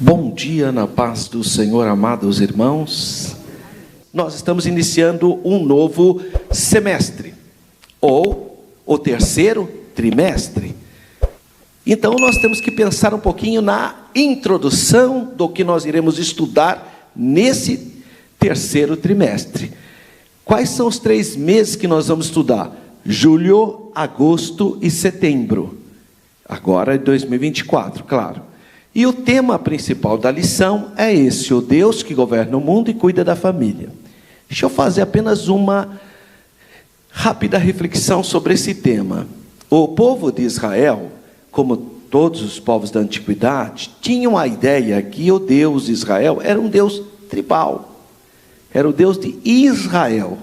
Bom dia na paz do Senhor, amados irmãos. Nós estamos iniciando um novo semestre, ou o terceiro trimestre. Então nós temos que pensar um pouquinho na introdução do que nós iremos estudar nesse terceiro trimestre. Quais são os 3 meses que nós vamos estudar? Julho, agosto e setembro. Agora é 2024, claro. E o tema principal da lição é esse: o Deus que governa o mundo e cuida da família. Deixa eu fazer apenas uma rápida reflexão sobre esse tema. O povo de Israel, como todos os povos da antiguidade, tinham a ideia que o Deus de Israel era um Deus tribal, era o Deus de Israel.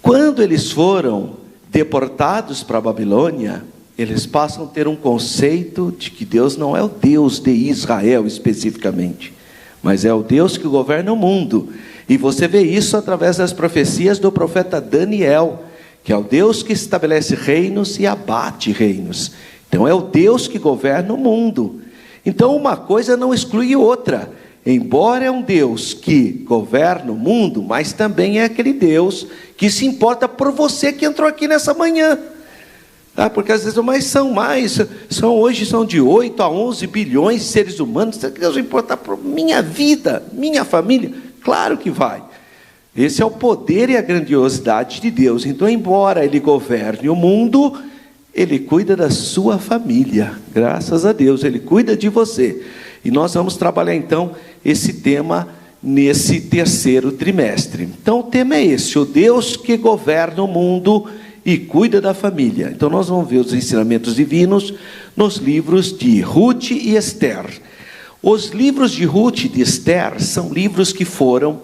Quando eles foram deportados para a Babilônia, eles passam a ter um conceito de que Deus não é o Deus de Israel especificamente, mas é o Deus que governa o mundo. E você vê isso através das profecias do profeta Daniel, que é o Deus que estabelece reinos e abate reinos. Então é o Deus que governa o mundo. Então uma coisa não exclui outra. Embora é um Deus que governa o mundo, mas também é aquele Deus que se importa por você que entrou aqui nessa manhã. Porque às vezes hoje são de 8 a 11 bilhões de seres humanos. Será que Deus vai importar por minha vida, minha família? Claro que vai. Esse é o poder e a grandiosidade de Deus. Então, embora Ele governe o mundo, Ele cuida da sua família. Graças a Deus, Ele cuida de você. E nós vamos trabalhar então esse tema nesse terceiro trimestre. Então o tema é esse: o Deus que governa o mundo e cuida da família. Então nós vamos ver os ensinamentos divinos nos livros de Ruth e Esther. Os livros de Ruth e de Esther são livros que foram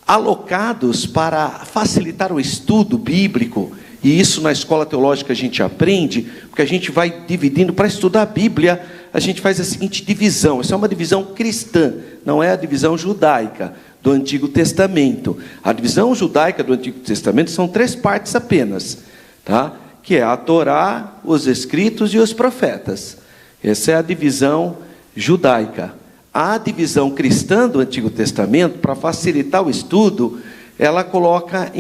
alocados para facilitar o estudo bíblico. E isso na escola teológica a gente aprende, porque a gente vai dividindo. Para estudar a Bíblia, a gente faz a seguinte divisão. Essa é uma divisão cristã, não é a divisão judaica do Antigo Testamento. A divisão judaica do Antigo Testamento são 3 partes apenas, tá? Que é a Torá, os escritos e os profetas. Essa é a divisão judaica. A divisão cristã do Antigo Testamento, para facilitar o estudo, ela coloca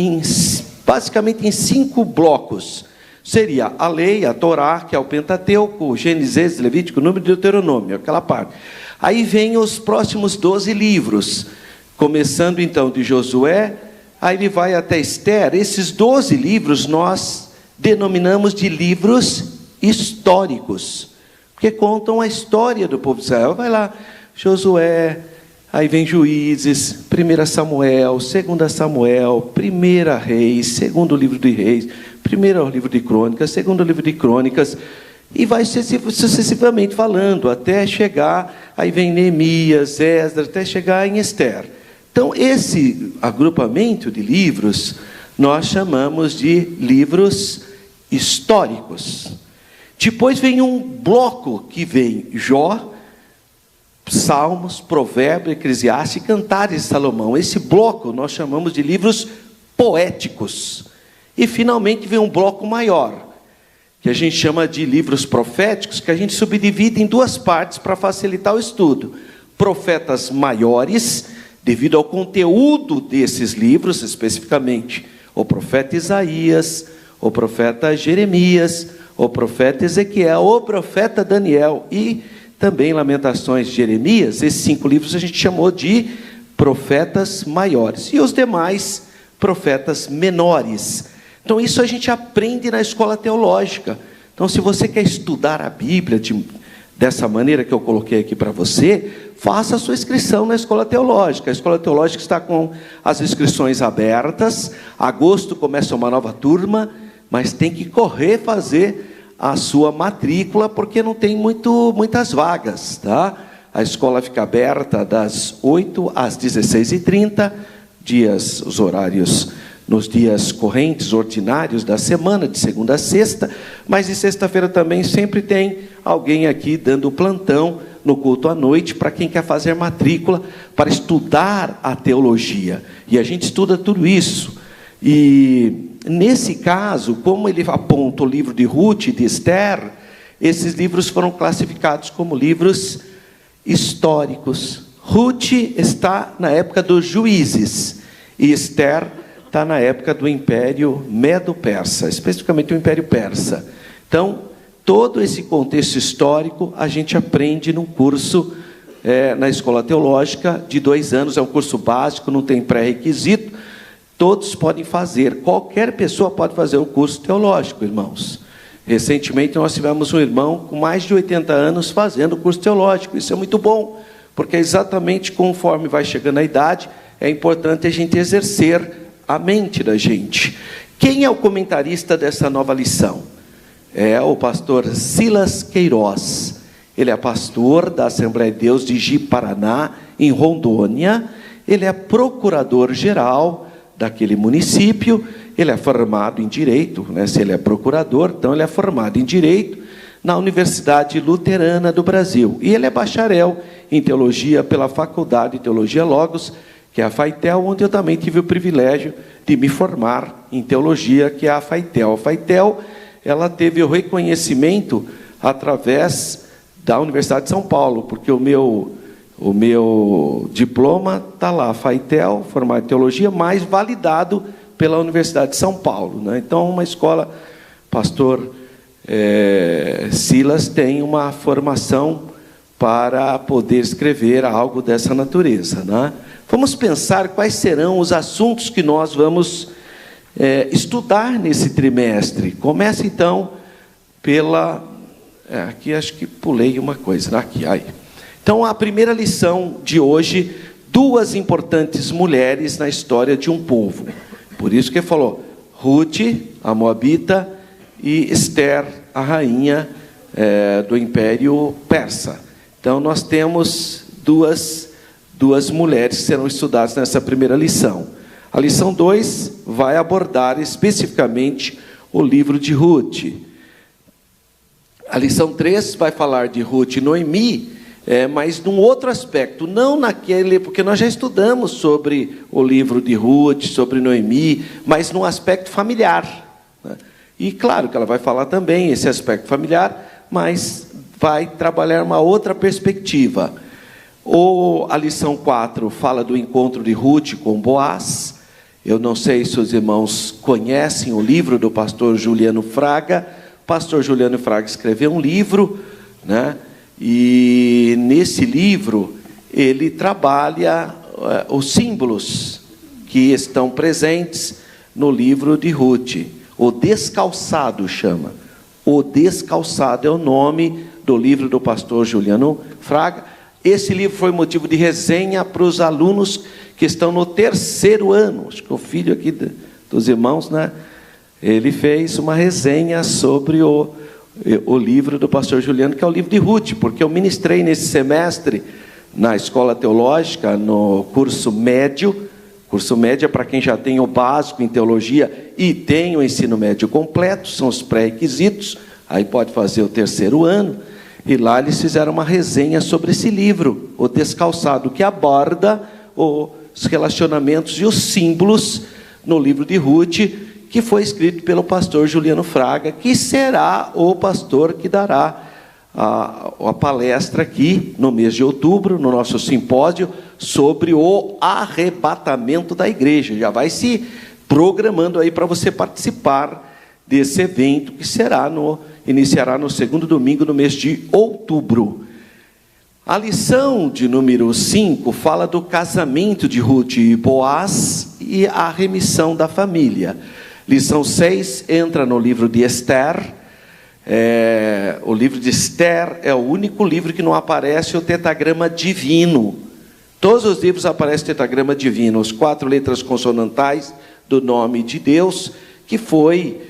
basicamente em 5 blocos. Seria a lei, a Torá, que é o Pentateuco, Gênesis, Levítico, Número e Deuteronômio, aquela parte. Aí vem os próximos 12 livros, começando então de Josué, aí ele vai até Esther. Esses 12 livros nós denominamos de livros históricos, porque contam a história do povo de Israel. Vai lá, Josué, aí vem Juízes, 1 Samuel, 2 Samuel, 1 Reis, 2º livro de Reis, 1º livro de Crônicas, 2º livro de Crônicas, e vai sucessivamente falando, até chegar, aí vem Neemias, Esdras, até chegar em Esther. Então esse agrupamento de livros, nós chamamos de livros históricos. Depois vem um bloco que vem Jó, Salmos, Provérbios, Eclesiastes e Cantares de Salomão. Esse bloco nós chamamos de livros poéticos. E finalmente vem um bloco maior, que a gente chama de livros proféticos, que a gente subdivide em 2 partes para facilitar o estudo. Profetas maiores, devido ao conteúdo desses livros, especificamente o profeta Isaías, o profeta Jeremias, o profeta Ezequiel, o profeta Daniel e também Lamentações de Jeremias. Esses 5 livros a gente chamou de profetas maiores. E os demais, profetas menores. Então isso a gente aprende na escola teológica. Então se você quer estudar a Bíblia dessa maneira que eu coloquei aqui para você, faça a sua inscrição na escola teológica. A escola teológica está com as inscrições abertas. Agosto começa uma nova turma, mas tem que correr fazer a sua matrícula, porque não tem muitas vagas, tá? A escola fica aberta das 8 às 16h30, os horários nos dias correntes, ordinários da semana, de segunda a sexta, mas de sexta-feira também sempre tem alguém aqui dando plantão no culto à noite, para quem quer fazer matrícula, para estudar a teologia. E a gente estuda tudo isso. E nesse caso, como ele aponta o livro de Ruth e de Esther, esses livros foram classificados como livros históricos. Ruth está na época dos juízes e Esther está na época do Império Medo-Persa, especificamente o Império Persa. Então, todo esse contexto histórico a gente aprende num curso na Escola Teológica de 2 anos, é um curso básico, não tem pré-requisito, todos podem fazer, qualquer pessoa pode fazer um curso teológico, irmãos. Recentemente nós tivemos um irmão com mais de 80 anos fazendo o curso teológico, isso é muito bom, porque exatamente conforme vai chegando a idade, é importante a gente exercer a mente da gente. Quem é o comentarista dessa nova lição? É o pastor Silas Queiroz. Ele é pastor da Assembleia de Deus de Ji-Paraná, em Rondônia. Ele é procurador-geral daquele município. Ele é formado em Direito, né? Se ele é procurador, então ele é formado em Direito na Universidade Luterana do Brasil. E ele é bacharel em Teologia pela Faculdade de Teologia Logos, que é a FAITEL, onde eu também tive o privilégio de me formar em Teologia, que é a FAITEL. A FAITEL, ela teve o reconhecimento através da Universidade de São Paulo, porque o meu diploma está lá, FAITEL, formado em Teologia, mas validado pela Universidade de São Paulo, né? Então, uma escola, pastor Silas tem uma formação para poder escrever algo dessa natureza, né? Vamos pensar quais serão os assuntos que nós vamos estudar nesse trimestre. Começa, então, pela... aqui acho que pulei uma coisa. Aqui, aí. Então, a primeira lição de hoje, 2 importantes mulheres na história de um povo. Por isso que ele falou, Ruth, a Moabita, e Esther, a rainha do Império Persa. Então, nós temos duas mulheres que serão estudadas nessa primeira lição. A lição 2 vai abordar especificamente o livro de Ruth. A lição 3 vai falar de Ruth e Noemi, mas num outro aspecto, não naquele, porque nós já estudamos sobre o livro de Ruth, sobre Noemi, mas num aspecto familiar, né? E claro que ela vai falar também esse aspecto familiar, mas vai trabalhar uma outra perspectiva. A lição 4 fala do encontro de Ruth com Boaz. Eu não sei se os irmãos conhecem o livro do pastor Juliano Fraga. O pastor Juliano Fraga escreveu um livro, né? E nesse livro ele trabalha os símbolos que estão presentes no livro de Ruth. O Descalçado chama. O Descalçado é o nome do livro do pastor Juliano Fraga. Esse livro foi motivo de resenha para os alunos que estão no 3º ano. Acho que o filho aqui dos irmãos, né? Ele fez uma resenha sobre o livro do pastor Juliano, que é o livro de Ruth, porque eu ministrei nesse semestre na Escola Teológica, no curso médio. Curso médio é para quem já tem o básico em teologia e tem o ensino médio completo, são os pré-requisitos, aí pode fazer o 3º ano. E lá eles fizeram uma resenha sobre esse livro, O Descalçado, que aborda os relacionamentos e os símbolos no livro de Ruth, que foi escrito pelo pastor Juliano Fraga, que será o pastor que dará a palestra aqui no mês de outubro, no nosso simpósio, sobre o arrebatamento da igreja. Já vai se programando aí para você participar desse evento, que iniciará no 2º domingo do mês de outubro. A lição de número 5 fala do casamento de Ruth e Boaz e a remissão da família. Lição 6 entra no livro de Esther. O livro de Esther é o único livro que não aparece o tetagrama divino. Todos os livros aparece o tetagrama divino, as 4 letras consonantais do nome de Deus, que foi,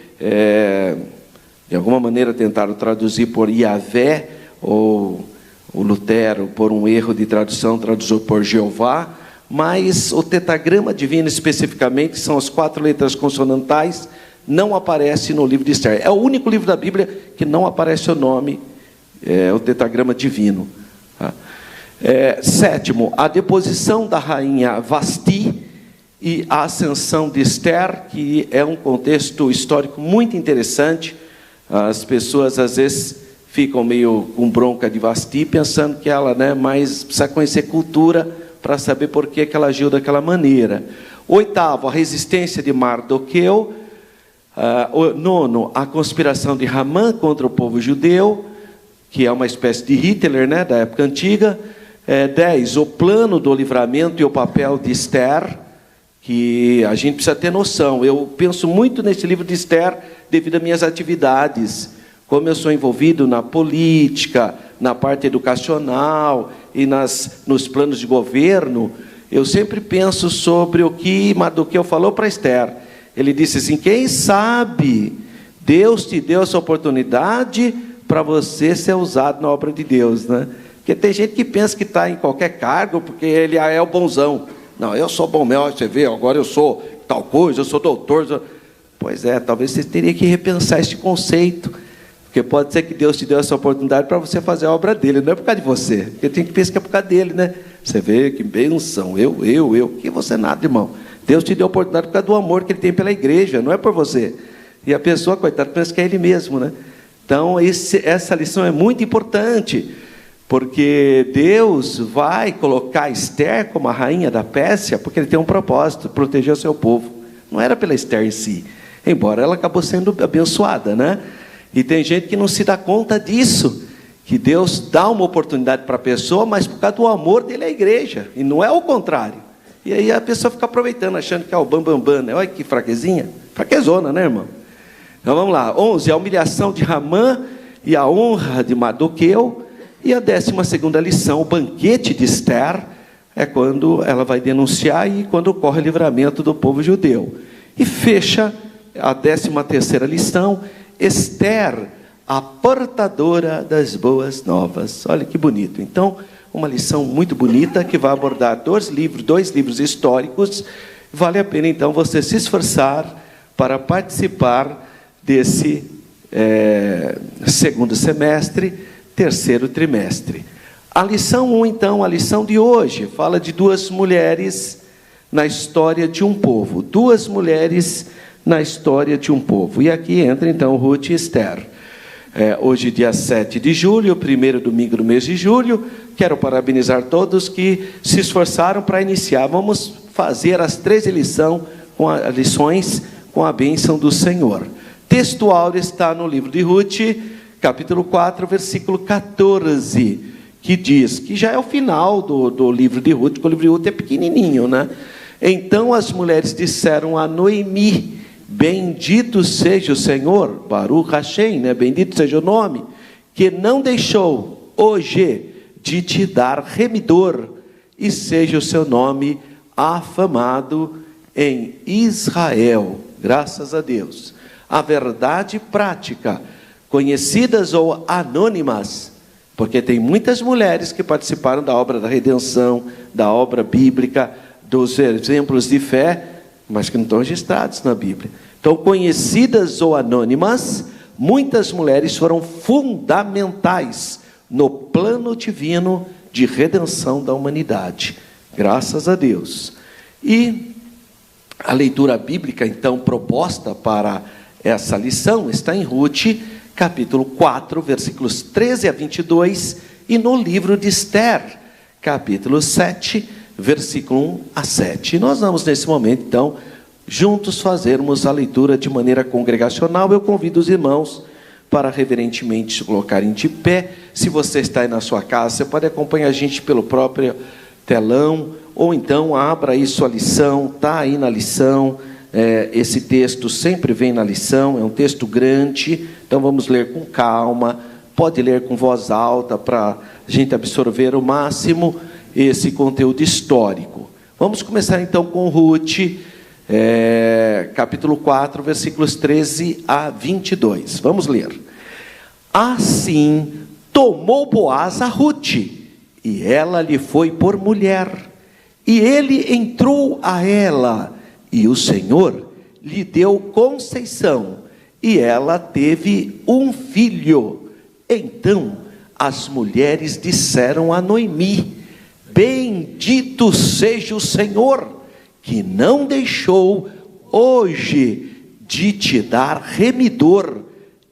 de alguma maneira, tentaram traduzir por Yahvé, ou o Lutero, por um erro de tradução, traduziu por Jeová, mas o tetagrama divino especificamente, que são as 4 letras consonantais, não aparece no livro de Esther. É o único livro da Bíblia que não aparece o nome, o tetagrama divino. Tá? 7º, a deposição da rainha Vasti e a ascensão de Esther, que é um contexto histórico muito interessante. As pessoas às vezes ficam meio com bronca de Vasti, pensando que ela, mas precisa conhecer cultura para saber por que ela agiu daquela maneira. 8º, a resistência de Mardoqueu. 9º, a conspiração de Hamã contra o povo judeu, que é uma espécie de Hitler, da época antiga. 10, o plano do livramento e o papel de Esther, que a gente precisa ter noção. Eu penso muito nesse livro de Esther devido às minhas atividades. Como eu sou envolvido na política, na parte educacional e nos planos de governo, eu sempre penso sobre o que Mardoqueu falou para Esther. Ele disse assim: quem sabe Deus te deu essa oportunidade para você ser usado na obra de Deus, Porque tem gente que pensa que está em qualquer cargo porque ele é o bonzão. Não, eu sou bom mesmo, você vê, agora eu sou tal coisa, eu sou doutor. Pois é, talvez você teria que repensar este conceito. Porque pode ser que Deus te deu essa oportunidade para você fazer a obra dele, não é por causa de você. Porque tem que pensar que é por causa dele, Você vê que bênção, eu. Que você nada, irmão. Deus te deu a oportunidade por causa do amor que ele tem pela igreja, não é por você. E a pessoa, coitada, pensa que é ele mesmo, Então, essa lição é muito importante, porque Deus vai colocar Esther como a rainha da Pérsia, porque ele tem um propósito, proteger o seu povo. Não era pela Esther em si, embora ela acabou sendo abençoada, E tem gente que não se dá conta disso, que Deus dá uma oportunidade para a pessoa, mas por causa do amor dele à igreja, e não é o contrário. E aí a pessoa fica aproveitando, achando que é o bambambam, Olha que fraquezinha, fraquezona, irmão? Então vamos lá. 11, a humilhação de Hamã e a honra de Mardoqueu. E a 12ª lição, o banquete de Esther, é quando ela vai denunciar e quando ocorre o livramento do povo judeu. E fecha a 13ª lição, Esther, a portadora das boas novas. Olha que bonito. Então, uma lição muito bonita que vai abordar dois livros históricos. Vale a pena, então, você se esforçar para participar desse segundo semestre, terceiro trimestre. A lição 1, então, a lição de hoje, fala de 2 mulheres na história de um povo. 2 mulheres na história de um povo. E aqui entra, então, Ruth e Esther. Hoje, dia 7 de julho, o primeiro domingo do mês de julho. Quero parabenizar todos que se esforçaram para iniciar. Vamos fazer as 13 lições com a bênção do Senhor. Texto áureo está no livro de Ruth, capítulo 4, versículo 14, que diz, que já é o final do livro de Ruth, porque o livro de Ruth é pequenininho, Então as mulheres disseram a Noemi: bendito seja o Senhor, Baruch Hashem, bendito seja o nome, que não deixou hoje de te dar remidor, e seja o seu nome afamado em Israel. Graças a Deus. A verdade prática, conhecidas ou anônimas, porque tem muitas mulheres que participaram da obra da redenção, da obra bíblica, dos exemplos de fé, mas que não estão registrados na Bíblia. Então, conhecidas ou anônimas, muitas mulheres foram fundamentais no plano divino de redenção da humanidade. Graças a Deus. E a leitura bíblica, então, proposta para essa lição está em Ruth, capítulo 4, versículos 13 a 22, e no livro de Esther, capítulo 7, versículo 1 a 7. E nós vamos, nesse momento, então, juntos fazermos a leitura de maneira congregacional. Eu convido os irmãos para reverentemente se colocarem de pé. Se você está aí na sua casa, você pode acompanhar a gente pelo próprio telão, ou então abra aí sua lição, está aí na lição. Esse texto sempre vem na lição, é um texto grande, então vamos ler com calma, pode ler com voz alta para a gente absorver o máximo esse conteúdo histórico. Vamos começar então com Ruth, capítulo 4, versículos 13 a 22. Vamos ler. Assim tomou Boaz a Ruth, e ela lhe foi por mulher, e ele entrou a ela, e o Senhor lhe deu conceição, e ela teve um filho. Então as mulheres disseram a Noemi: bendito seja o Senhor, que não deixou hoje de te dar remidor,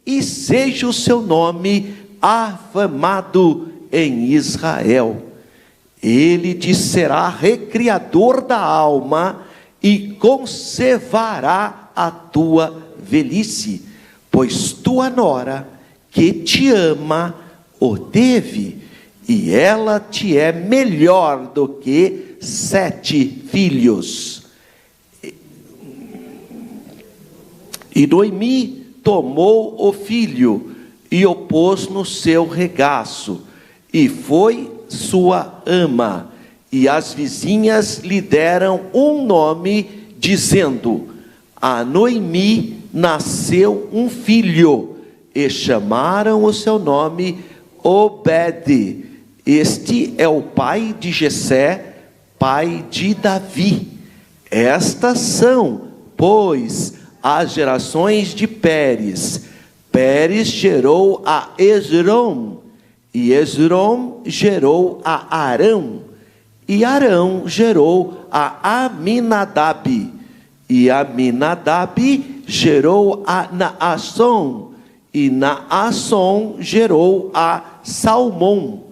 e seja o seu nome afamado em Israel. Ele te será recriador da alma e conservará a tua velhice, pois tua nora, que te ama, o teve, e ela te é melhor do que 7 filhos. E Noemi tomou o filho e o pôs no seu regaço, e foi sua ama. E as vizinhas lhe deram um nome, dizendo: a Noemi nasceu um filho, e chamaram o seu nome Obed. Este é o pai de Jessé, pai de Davi. Estas são, pois, as gerações de Pérez. Pérez gerou a Esrom, e Esrom gerou a Arão, e Arão gerou a Aminadab, e Aminadab gerou a Naasson, e Naasson gerou a Salmão,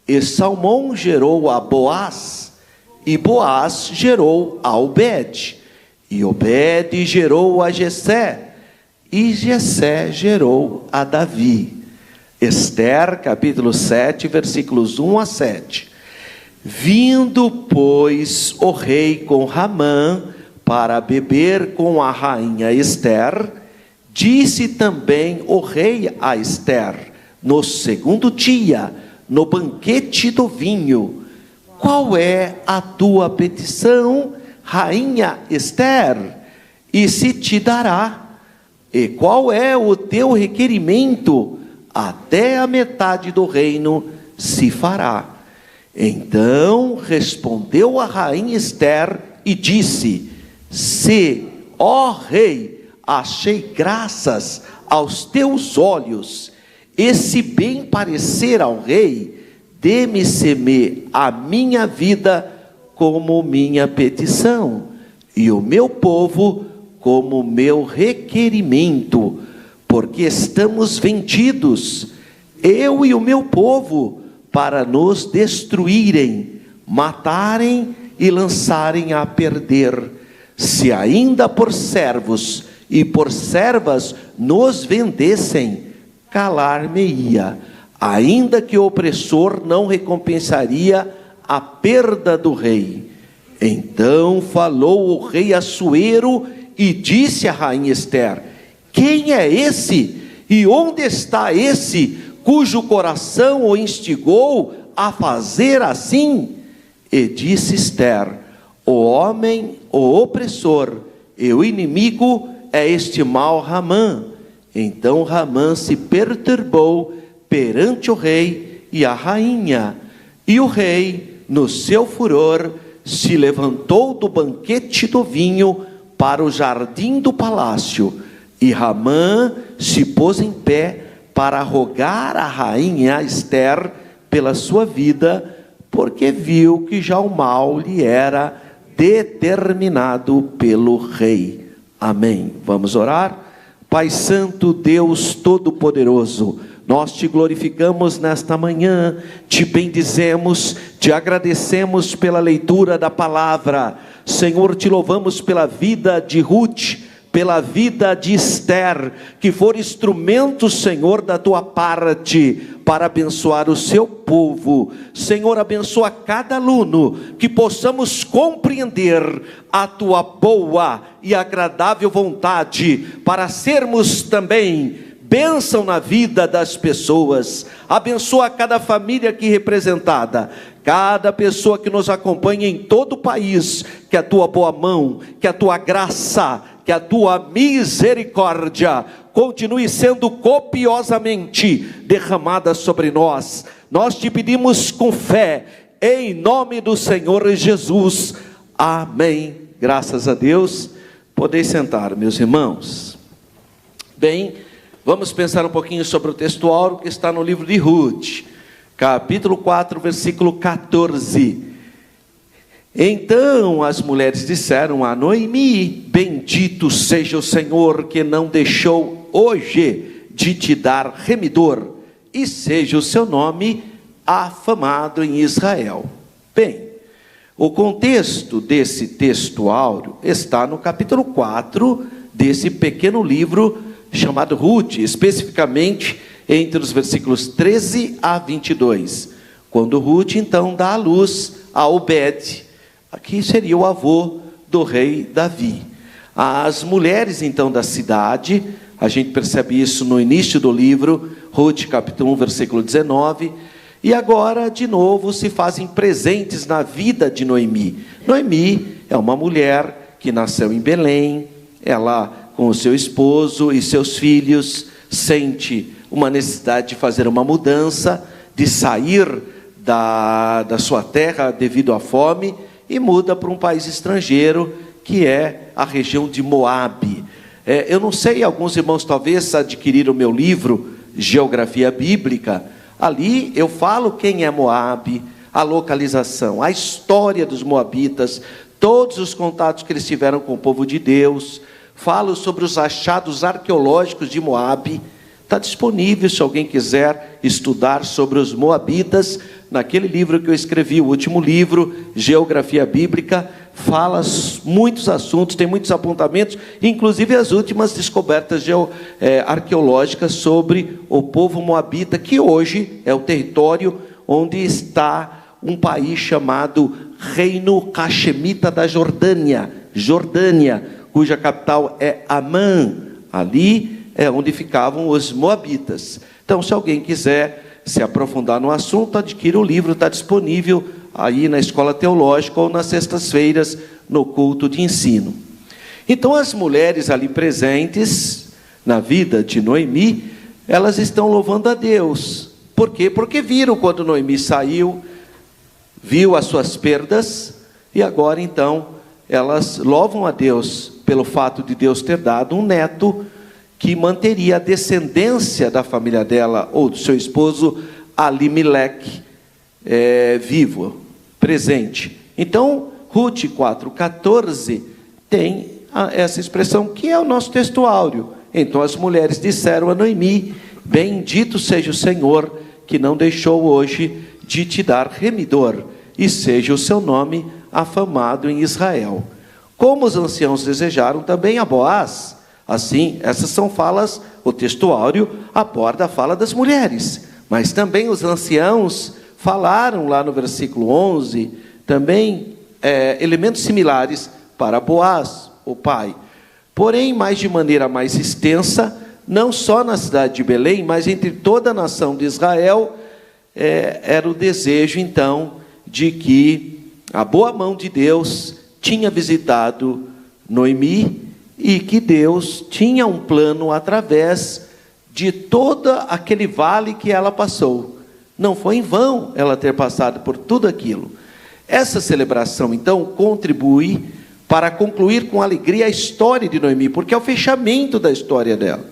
e Salmão gerou a Boaz, e Boaz gerou a Obed, e Obed gerou a Jessé, e Jessé gerou a Davi. Ester, capítulo 7, versículos 1 a 7. Vindo, pois, o rei com Ramã para beber com a rainha Ester, disse também o rei a Ester, no segundo dia, no banquete do vinho: qual é a tua petição, rainha Ester? E se te dará. E qual é o teu requerimento? Até a metade do reino se fará. Então respondeu a rainha Ester e disse: se, ó rei, achei graças aos teus olhos, e se bem parecer ao rei, dê-me-se-me a minha vida como minha petição, e o meu povo como meu requerimento, porque estamos vendidos, eu e o meu povo, para nos destruírem, matarem e lançarem a perder. Se ainda por servos e por servas nos vendessem, calar-me-ia, ainda que o opressor não recompensaria a perda do rei. Então falou o rei Assuero e disse à rainha Ester: quem é esse? E onde está esse cujo coração o instigou a fazer assim? E disse Ester: o homem, o opressor e o inimigo é este mau Ramã. Então Ramã se perturbou perante o rei e a rainha. E o rei, no seu furor, se levantou do banquete do vinho para o jardim do palácio, e Ramã se pôs em pé para rogar a rainha Ester pela sua vida, porque viu que já o mal lhe era determinado pelo rei. Amém. Vamos orar? Pai Santo, Deus Todo-Poderoso, nós te glorificamos nesta manhã, te bendizemos, te agradecemos pela leitura da palavra. Senhor, te louvamos pela vida de Ruth, pela vida de Ester, que foram instrumentos, Senhor, da tua parte, para abençoar o seu povo. Senhor, abençoa cada aluno, que possamos compreender a tua boa e agradável vontade, para sermos também bênção na vida das pessoas. Abençoa cada família aqui representada, cada pessoa que nos acompanha em todo o país, que a tua boa mão, que a tua graça, que a tua misericórdia continue sendo copiosamente derramada sobre nós. Nós te pedimos com fé, em nome do Senhor Jesus. Amém. Graças a Deus. Podeis sentar, meus irmãos. Bem, vamos pensar um pouquinho sobre o texto áureo que está no livro de Ruth, capítulo 4, versículo 14. Então as mulheres disseram a Noemi: bendito seja o Senhor, que não deixou hoje de te dar remidor, e seja o seu nome afamado em Israel. Bem, o contexto desse texto áureo está no capítulo 4 desse pequeno livro chamado Ruth, especificamente entre os versículos 13 a 22, quando Ruth então dá à luz a Obed, que seria o avô do rei Davi. As mulheres então da cidade, a gente percebe isso no início do livro, Ruth capítulo 1, versículo 19, e agora de novo se fazem presentes na vida de Noemi. Noemi é uma mulher que nasceu em Belém, ela com o seu esposo e seus filhos sente uma necessidade de fazer uma mudança, de sair da sua terra devido à fome, e muda para um país estrangeiro, que é a região de Moabe. Eu não sei, alguns irmãos talvez adquiriram o meu livro, Geografia Bíblica. Ali eu falo quem é Moabe, a localização, a história dos moabitas, todos os contatos que eles tiveram com o povo de Deus. Falo sobre os achados arqueológicos de Moabe. Está disponível se alguém quiser estudar sobre os moabitas, naquele livro que eu escrevi, o último livro, Geografia Bíblica, fala muitos assuntos, tem muitos apontamentos, inclusive as últimas descobertas arqueológicas sobre o povo moabita, que hoje é o território onde está um país chamado Reino Caxemita da Jordânia, cuja capital é Amã. Ali é onde ficavam os moabitas. Então, se alguém quiser se aprofundar no assunto, adquira o livro, está disponível aí na escola teológica ou nas sextas-feiras no culto de ensino. Então, as mulheres ali presentes na vida de Noemi, elas estão louvando a Deus. Por quê? Porque viram quando Noemi saiu, viu as suas perdas, e agora então elas louvam a Deus pelo fato de Deus ter dado um neto que manteria a descendência da família dela, ou do seu esposo, Alimeleque, vivo, presente. Então, Ruth 4,14 tem essa expressão, que é o nosso texto áureo. Então as mulheres disseram a Noemi: bendito seja o Senhor, que não deixou hoje de te dar remidor, e seja o seu nome afamado em Israel. Como os anciãos desejaram também a Boaz. Assim, essas são falas, o texto áureo aborda a fala das mulheres, mas também os anciãos falaram lá no versículo 11, também elementos similares para Boaz, o pai. Porém, mais de maneira mais extensa, não só na cidade de Belém, mas entre toda a nação de Israel, era o desejo então de que a boa mão de Deus tinha visitado Noemi, e que Deus tinha um plano através de todo aquele vale que ela passou. Não foi em vão ela ter passado por tudo aquilo. Essa celebração, então, contribui para concluir com alegria a história de Noemi, porque é o fechamento da história dela.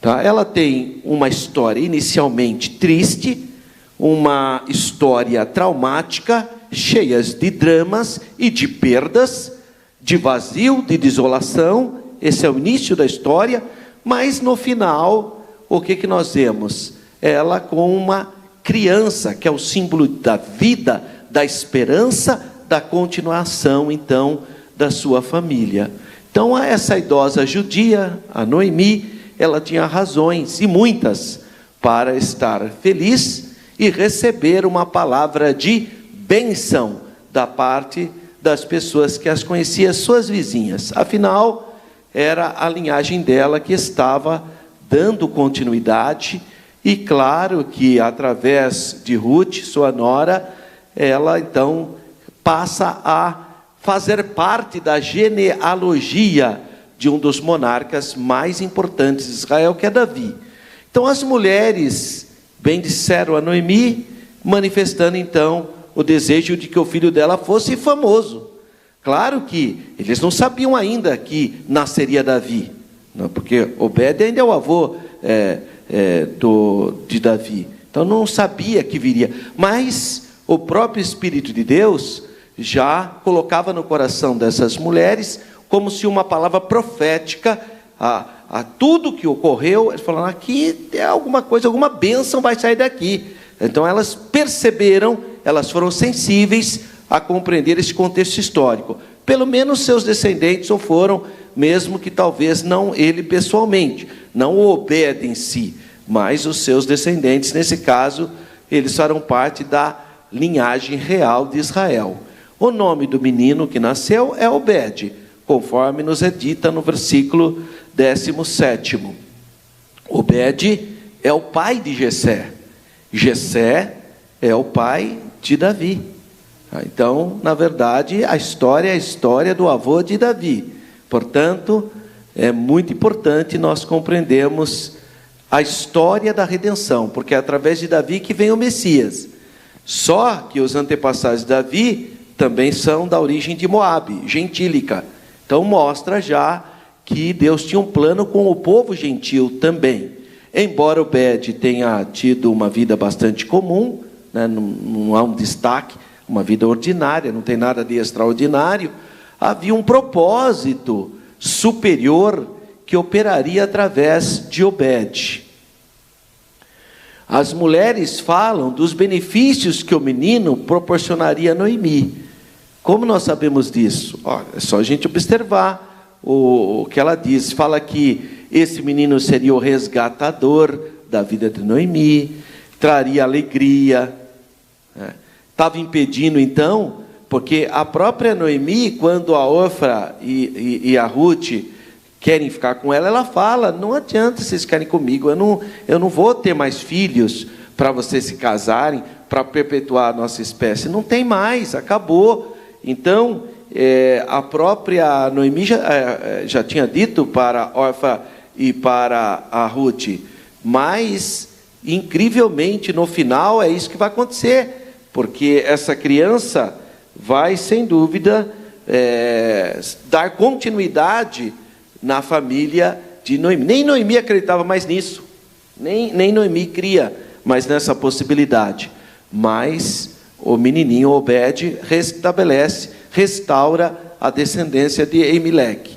Tá? Ela tem uma história inicialmente triste, uma história traumática, cheia de dramas e de perdas, de vazio, de desolação. Esse é o início da história, mas no final, o que nós vemos? Ela com uma criança, que é o símbolo da vida, da esperança, da continuação, então, da sua família. Então, essa idosa judia, a Noemi, ela tinha razões, e muitas, para estar feliz e receber uma palavra de bênção da parte das pessoas que as conheciam, suas vizinhas. Afinal, era a linhagem dela que estava dando continuidade, e claro que através de Ruth, sua nora, ela então passa a fazer parte da genealogia de um dos monarcas mais importantes de Israel, que é Davi. Então as mulheres bendisseram a Noemi, manifestando então o desejo de que o filho dela fosse famoso. Claro que eles não sabiam ainda que nasceria Davi, não, porque Obed ainda é o avô de Davi, então não sabia que viria, mas o próprio Espírito de Deus já colocava no coração dessas mulheres, como se uma palavra profética, a tudo que ocorreu, eles falaram, aqui é alguma coisa, alguma bênção vai sair daqui. Então elas perceberam, elas foram sensíveis a compreender esse contexto histórico. Pelo menos seus descendentes o foram, mesmo que talvez não ele pessoalmente, não o Obed em si, mas os seus descendentes, nesse caso, eles farão parte da linhagem real de Israel. O nome do menino que nasceu é Obed, conforme nos é dita no versículo 17º. Obed é o pai de Jessé. Jessé é o pai de Davi. Então, na verdade, a história é a história do avô de Davi. Portanto, é muito importante nós compreendermos a história da redenção, porque é através de Davi que vem o Messias. Só que os antepassados de Davi também são da origem de Moabe, gentílica. Então mostra já que Deus tinha um plano com o povo gentil também. Embora Obed tenha tido uma vida bastante comum, né, não há um destaque, uma vida ordinária, não tem nada de extraordinário, havia um propósito superior que operaria através de Obed. As mulheres falam dos benefícios que o menino proporcionaria a Noemi. Como nós sabemos disso? É só a gente observar o que ela diz. Fala que esse menino seria o resgatador da vida de Noemi, traria alegria. Estava impedindo, então, porque a própria Noemi, quando a Orfa e a Ruth querem ficar com ela, ela fala, não adianta vocês ficarem comigo, eu não vou ter mais filhos para vocês se casarem, para perpetuar a nossa espécie. Não tem mais, acabou. Então, a própria Noemi já tinha dito para Orfa e para a Ruth, mas, incrivelmente, no final, é isso que vai acontecer, porque essa criança vai, sem dúvida, dar continuidade na família de Noemi. Nem Noemi acreditava mais nisso, nem Noemi cria mais nessa possibilidade, mas o menininho Obed restaura a descendência de Elimeleque.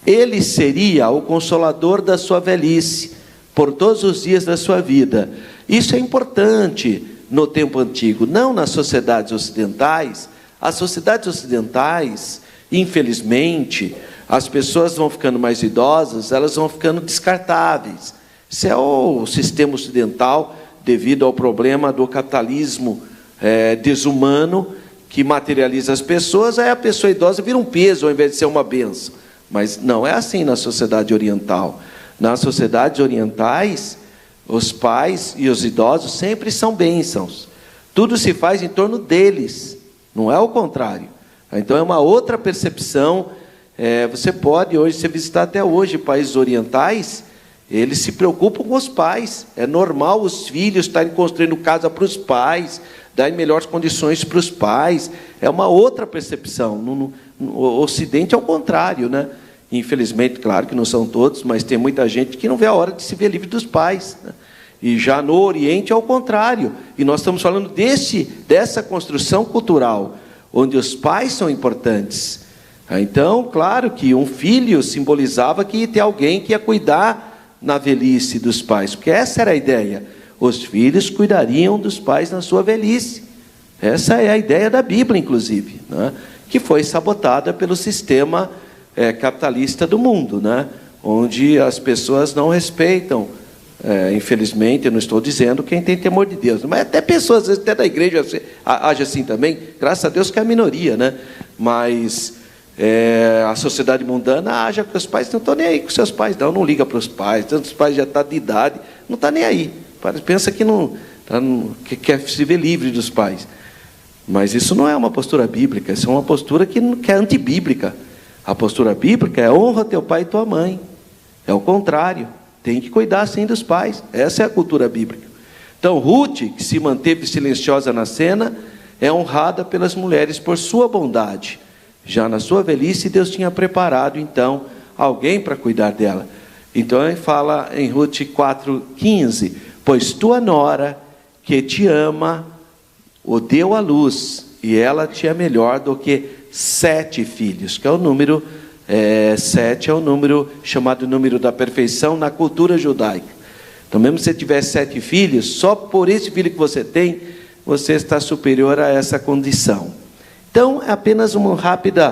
Ele seria o consolador da sua velhice, por todos os dias da sua vida. Isso é importante no tempo antigo, não nas sociedades ocidentais. As sociedades ocidentais, infelizmente, as pessoas vão ficando mais idosas, elas vão ficando descartáveis. Isso é o sistema ocidental, devido ao problema do capitalismo desumano, que materializa as pessoas, aí a pessoa idosa vira um peso, ao invés de ser uma bênção. Mas não é assim na sociedade oriental. Nas sociedades orientais, os pais e os idosos sempre são bênçãos. Tudo se faz em torno deles, não é o contrário. Então é uma outra percepção. Você pode hoje, se visitar até hoje países orientais, eles se preocupam com os pais. É normal os filhos estarem construindo casa para os pais, darem melhores condições para os pais. É uma outra percepção. No Ocidente é o contrário, né? Infelizmente, claro que não são todos, mas tem muita gente que não vê a hora de se ver livre dos pais, né? E já no Oriente é o contrário. E nós estamos falando dessa construção cultural, onde os pais são importantes. Então, claro que um filho simbolizava que ia ter alguém que ia cuidar na velhice dos pais, porque essa era a ideia. Os filhos cuidariam dos pais na sua velhice. Essa é a ideia da Bíblia, inclusive, né? Que foi sabotada pelo sistema capitalista do mundo, né? Onde as pessoas não respeitam, infelizmente, eu não estou dizendo quem tem temor de Deus, mas até pessoas, às vezes, até da igreja age assim também, graças a Deus que é a minoria, né? Mas a sociedade mundana age que os pais não estão nem aí com seus pais, não liga para os pais, tantos pais já estão de idade, não está nem aí, pensa que que quer se ver livre dos pais. Mas isso não é uma postura bíblica, isso é uma postura que é antibíblica. A postura bíblica é honra teu pai e tua mãe. É o contrário, tem que cuidar sim dos pais. Essa é a cultura bíblica. Então Ruth, que se manteve silenciosa na cena, é honrada pelas mulheres por sua bondade. Já na sua velhice, Deus tinha preparado então alguém para cuidar dela. Então ele fala em Ruth 4,15: pois tua nora, que te ama, o deu à luz, e ela te é melhor do que 7 filhos, que é o número 7 é o número chamado número da perfeição na cultura judaica. Então, mesmo se você tiver 7 filhos, só por esse filho que você tem, você está superior a essa condição. Então, é apenas um rápido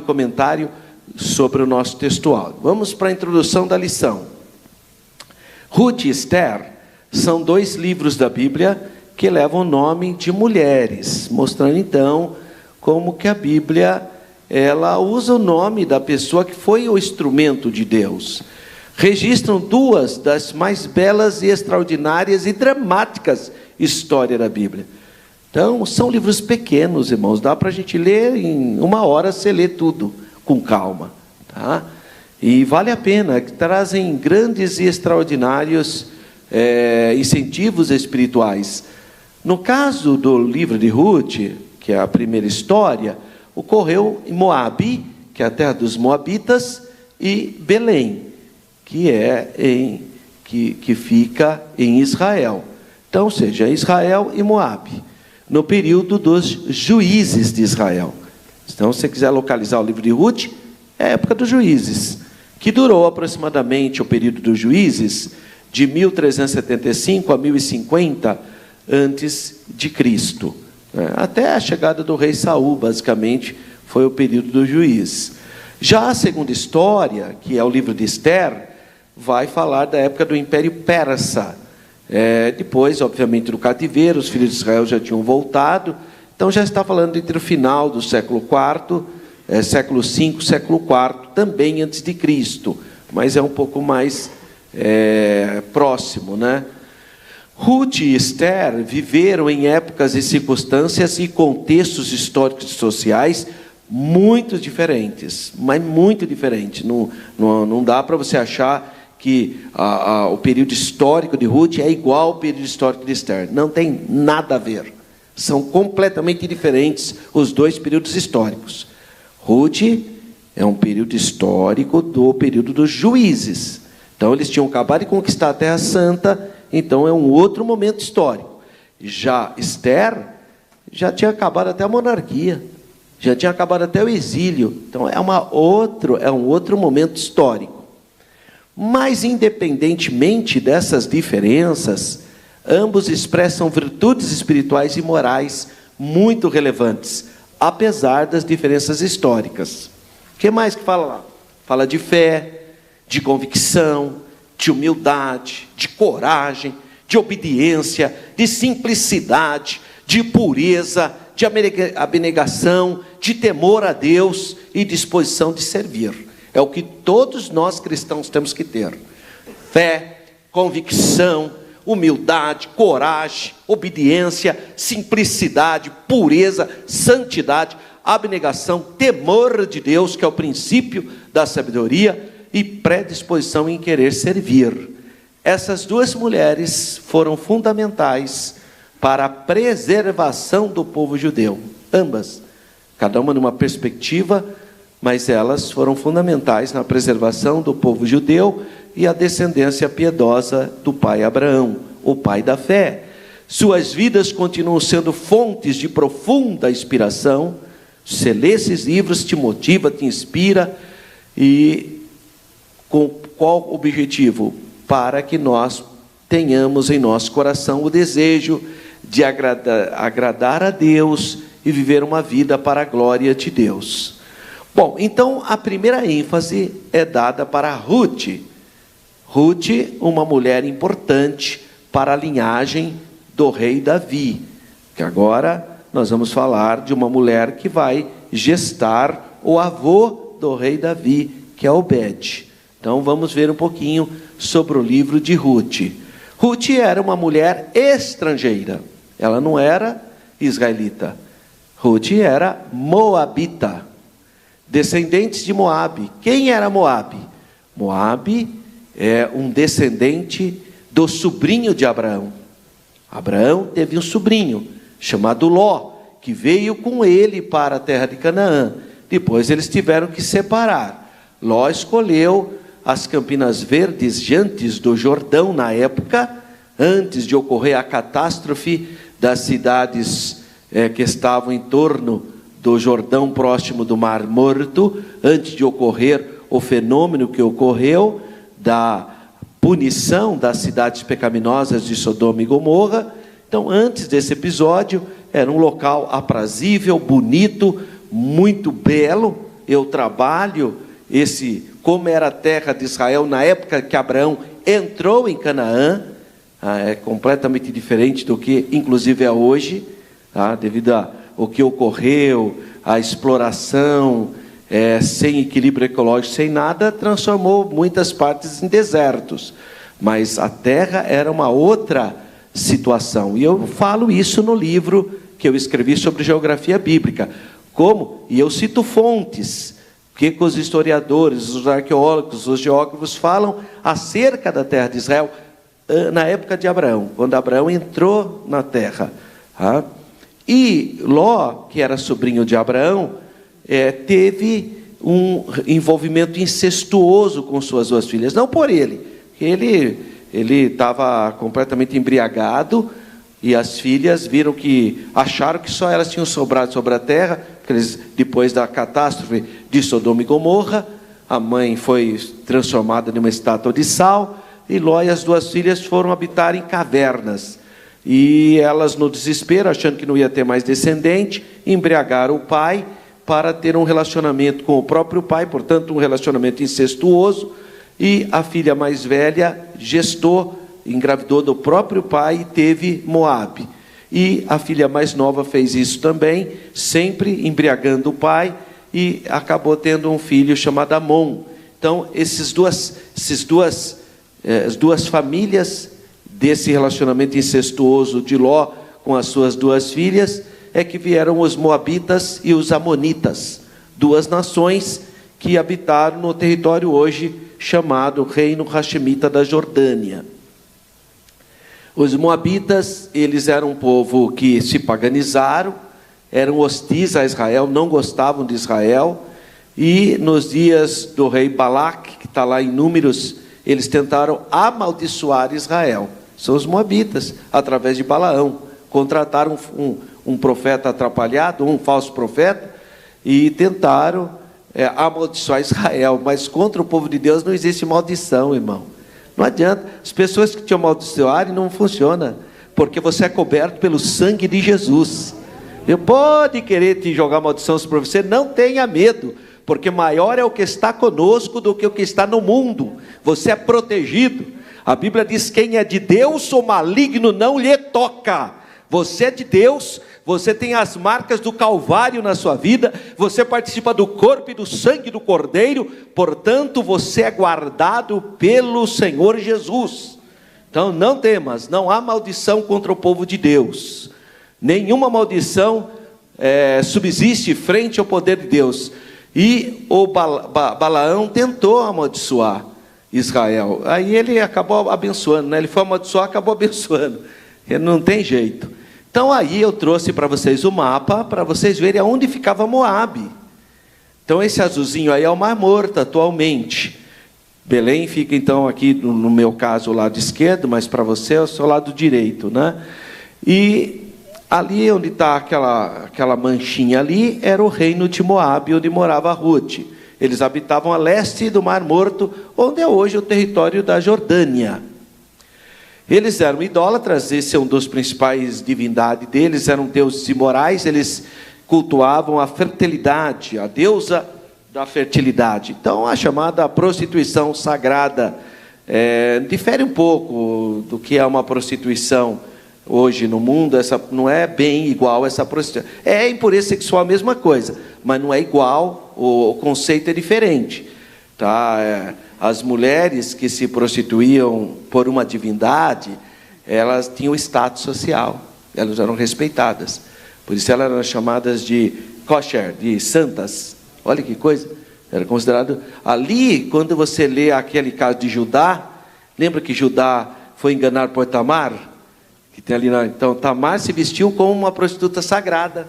comentário sobre o nosso textual. Vamos para a introdução da lição. Ruth e Esther são 2 livros da Bíblia que levam o nome de mulheres, mostrando então como que a Bíblia ela usa o nome da pessoa que foi o instrumento de Deus. Registram 2 das mais belas e extraordinárias e dramáticas histórias da Bíblia. Então, são livros pequenos, irmãos, dá para a gente ler em 1 hora, você lê tudo com calma, tá? E vale a pena, que trazem grandes e extraordinários incentivos espirituais. No caso do livro de Ruth, que é a primeira história, ocorreu em Moabe, que é a terra dos Moabitas, e Belém, que fica em Israel. Então, ou seja, Israel e Moabe, no período dos juízes de Israel. Então, se você quiser localizar o livro de Ruth, é a época dos juízes, que durou aproximadamente o período dos juízes, de 1375 a 1050 antes de Cristo. Até a chegada do rei Saul, basicamente, foi o período dos juízes. Já a segunda história, que é o livro de Esther, vai falar da época do Império Persa. Depois, obviamente, do cativeiro, os filhos de Israel já tinham voltado. Então, já está falando entre o final do século IV, século V, século IV, também antes de Cristo. Mas é um pouco mais próximo, né? Ruth e Esther viveram em épocas e circunstâncias e contextos históricos e sociais muito diferentes, mas muito diferentes. Não dá para você achar que o período histórico de Ruth é igual ao período histórico de Esther. Não tem nada a ver. São completamente diferentes os 2 períodos históricos. Ruth é um período histórico do período dos juízes. Então, eles tinham acabado de conquistar a Terra Santa, então é um outro momento histórico. Já Esther já tinha acabado até a monarquia, já tinha acabado até o exílio. Então, é um outro momento histórico. Mas, independentemente dessas diferenças, ambos expressam virtudes espirituais e morais muito relevantes, apesar das diferenças históricas. O que mais que fala lá? Fala de fé, de convicção, de humildade, de coragem, de obediência, de simplicidade, de pureza, de abnegação, de temor a Deus e disposição de servir. É o que todos nós cristãos temos que ter: fé, convicção, humildade, coragem, obediência, simplicidade, pureza, santidade, abnegação, temor de Deus, que é o princípio da sabedoria, e predisposição em querer servir. Essas 2 mulheres foram fundamentais para a preservação do povo judeu, ambas, cada uma numa perspectiva, mas elas foram fundamentais na preservação do povo judeu e a descendência piedosa do pai Abraão, o pai da fé. Suas vidas continuam sendo fontes de profunda inspiração. Você lê esses livros, te motiva, te inspira, e com qual objetivo? Para que nós tenhamos em nosso coração o desejo de agradar a Deus e viver uma vida para a glória de Deus. Bom, então a primeira ênfase é dada para Ruth. Ruth, uma mulher importante para a linhagem do rei Davi, que agora nós vamos falar de uma mulher que vai gestar o avô do rei Davi, que é Obed. Então vamos ver um pouquinho sobre o livro de Ruth. Ruth era uma mulher estrangeira, ela não era israelita. Ruth era moabita, descendentes de Moabe. Quem era Moabe? Moabe é um descendente do sobrinho de Abraão. Abraão teve um sobrinho chamado Ló, que veio com ele para a terra de Canaã. Depois eles tiveram que separar. Ló escolheu as Campinas Verdes diante do Jordão na época, antes de ocorrer a catástrofe das cidades que estavam em torno do Jordão, próximo do Mar Morto, antes de ocorrer o fenômeno que ocorreu da punição das cidades pecaminosas de Sodoma e Gomorra. Então, antes desse episódio, era um local aprazível, bonito, muito belo. Eu trabalho como era a terra de Israel na época que Abraão entrou em Canaã. É completamente diferente do que inclusive é hoje, devido ao que ocorreu, a exploração, sem equilíbrio ecológico, sem nada, transformou muitas partes em desertos. Mas a terra era uma outra situação. E eu falo isso no livro que eu escrevi sobre geografia bíblica. E eu cito fontes, que os historiadores, os arqueólogos, os geógrafos falam acerca da terra de Israel na época de Abraão, quando Abraão entrou na terra. E Ló, que era sobrinho de Abraão, teve um envolvimento incestuoso com suas duas filhas. Não por ele estava completamente embriagado, e as filhas acharam que só elas tinham sobrado sobre a terra, porque depois da catástrofe de Sodoma e Gomorra, a mãe foi transformada numa estátua de sal, e Ló e as duas filhas foram habitar em cavernas. E elas, no desespero, achando que não ia ter mais descendente, embriagaram o pai para ter um relacionamento com o próprio pai, portanto, um relacionamento incestuoso. E a filha mais velha engravidou do próprio pai e teve Moabe. E a filha mais nova fez isso também, sempre embriagando o pai, e acabou tendo um filho chamado Amon. Então, as duas famílias desse relacionamento incestuoso de Ló com as suas duas filhas, é que vieram os Moabitas e os Amonitas, duas nações que habitaram no território hoje chamado Reino Hashemita da Jordânia. Os Moabitas, eles eram um povo que se paganizaram, eram hostis a Israel, não gostavam de Israel, e nos dias do rei Balaque, que está lá em Números, eles tentaram amaldiçoar Israel. São os Moabitas, através de Balaão. Contrataram um profeta atrapalhado, um falso profeta, e tentaram amaldiçoar Israel. Mas contra o povo de Deus não existe maldição, irmão. Não adianta. As pessoas que te amaldiçoarem não funciona, porque você é coberto pelo sangue de Jesus. Ele pode querer te jogar maldição sobre você, não tenha medo, porque maior é o que está conosco do que o que está no mundo. Você é protegido. A Bíblia diz: quem é de Deus, o maligno não lhe toca. Você é de Deus, você tem as marcas do Calvário na sua vida, você participa do corpo e do sangue do Cordeiro, portanto você é guardado pelo Senhor Jesus. Então não temas, não há maldição contra o povo de Deus. Nenhuma maldição subsiste frente ao poder de Deus. E o Balaão tentou amaldiçoar Israel. Aí ele acabou abençoando, né? Ele foi amaldiçoar, acabou abençoando. Ele não tem jeito. Então aí eu trouxe para vocês o mapa, para vocês verem aonde ficava Moabe. Então esse azulzinho aí é o Mar Morto atualmente. Belém fica então aqui, no meu caso, o lado esquerdo, mas para você é o seu lado direito, né? E ali onde está aquela manchinha ali, era o reino de Moabe, onde morava Ruth. Eles habitavam a leste do Mar Morto, onde é hoje o território da Jordânia. Eles eram idólatras, esse é um dos principais divindades deles, eram deuses imorais, eles cultuavam a fertilidade, a deusa da fertilidade. Então a chamada prostituição sagrada difere um pouco do que é uma prostituição hoje no mundo. Essa não é bem igual essa prostituição. É impureza sexual a mesma coisa, mas não é igual, o conceito é diferente. Tá? As mulheres que se prostituíam por uma divindade, elas tinham status social, elas eram respeitadas. Por isso elas eram chamadas de kosher, de santas. Olha que coisa, era considerado. Ali, quando você lê aquele caso de Judá, lembra que Judá foi enganado por Tamar? Que tem ali, então Tamar se vestiu como uma prostituta sagrada.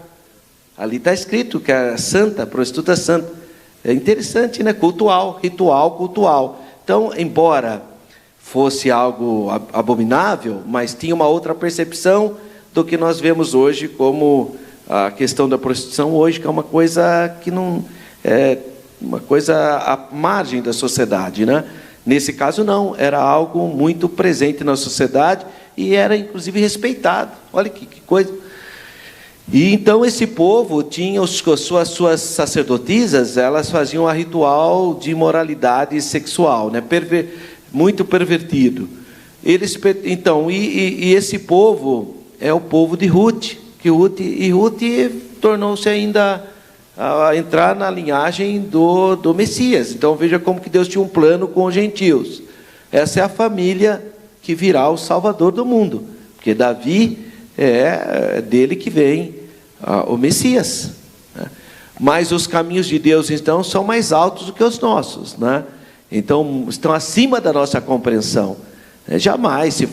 Ali está escrito que é santa, prostituta santa. É interessante, né? Cultual, ritual, cultual. Então, embora fosse algo abominável, mas tinha uma outra percepção do que nós vemos hoje como a questão da prostituição hoje, que é uma coisa que não é uma coisa à margem da sociedade, né? Nesse caso não, era algo muito presente na sociedade e era inclusive respeitado. Olha que coisa. E então esse povo tinha suas sacerdotisas, elas faziam um ritual de imoralidade sexual, né? Muito pervertido. Então, esse povo é o povo de Ruth, Ruth tornou-se ainda a entrar na linhagem do Messias. Então veja como que Deus tinha um plano com os gentios. Essa é a família que virá o Salvador do mundo, porque Davi é dele que vem o Messias, né? Mas os caminhos de Deus então são mais altos do que os nossos, né? Então estão acima da nossa compreensão. Jamais, se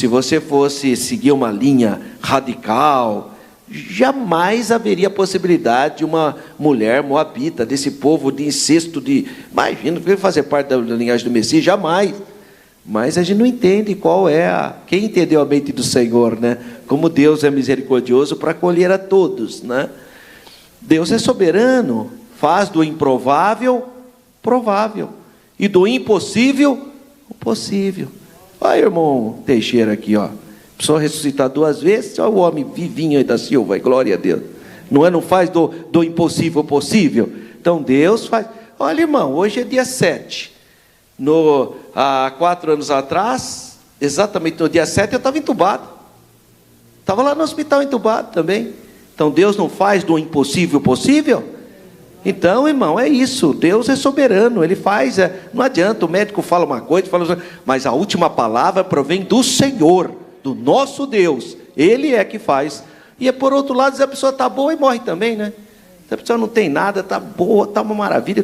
você fosse seguir uma linha radical, jamais haveria possibilidade de uma mulher moabita, desse povo de incesto, imagina, fazer parte da linhagem do Messias, jamais. Mas a gente não entende quem entendeu a mente do Senhor, né? Como Deus é misericordioso para acolher a todos, né? Deus é soberano, faz do improvável, provável, e do impossível, o possível. Olha, irmão Teixeira aqui, ó. Precisou ressuscitar 2 vezes, olha o homem vivinho aí da Silva, glória a Deus. Não faz do impossível possível. Então Deus faz. Olha, irmão, hoje é dia 7. Há 4 anos atrás, exatamente no dia 7, eu estava entubado. Estava lá no hospital entubado também. Então Deus não faz do impossível possível? Então, irmão, é isso. Deus é soberano, Ele faz. Não adianta, o médico fala uma coisa, mas a última palavra provém do Senhor, do nosso Deus. Ele é que faz. E por outro lado, se a pessoa está boa e morre também, né? Se a pessoa não tem nada, está boa, está uma maravilha,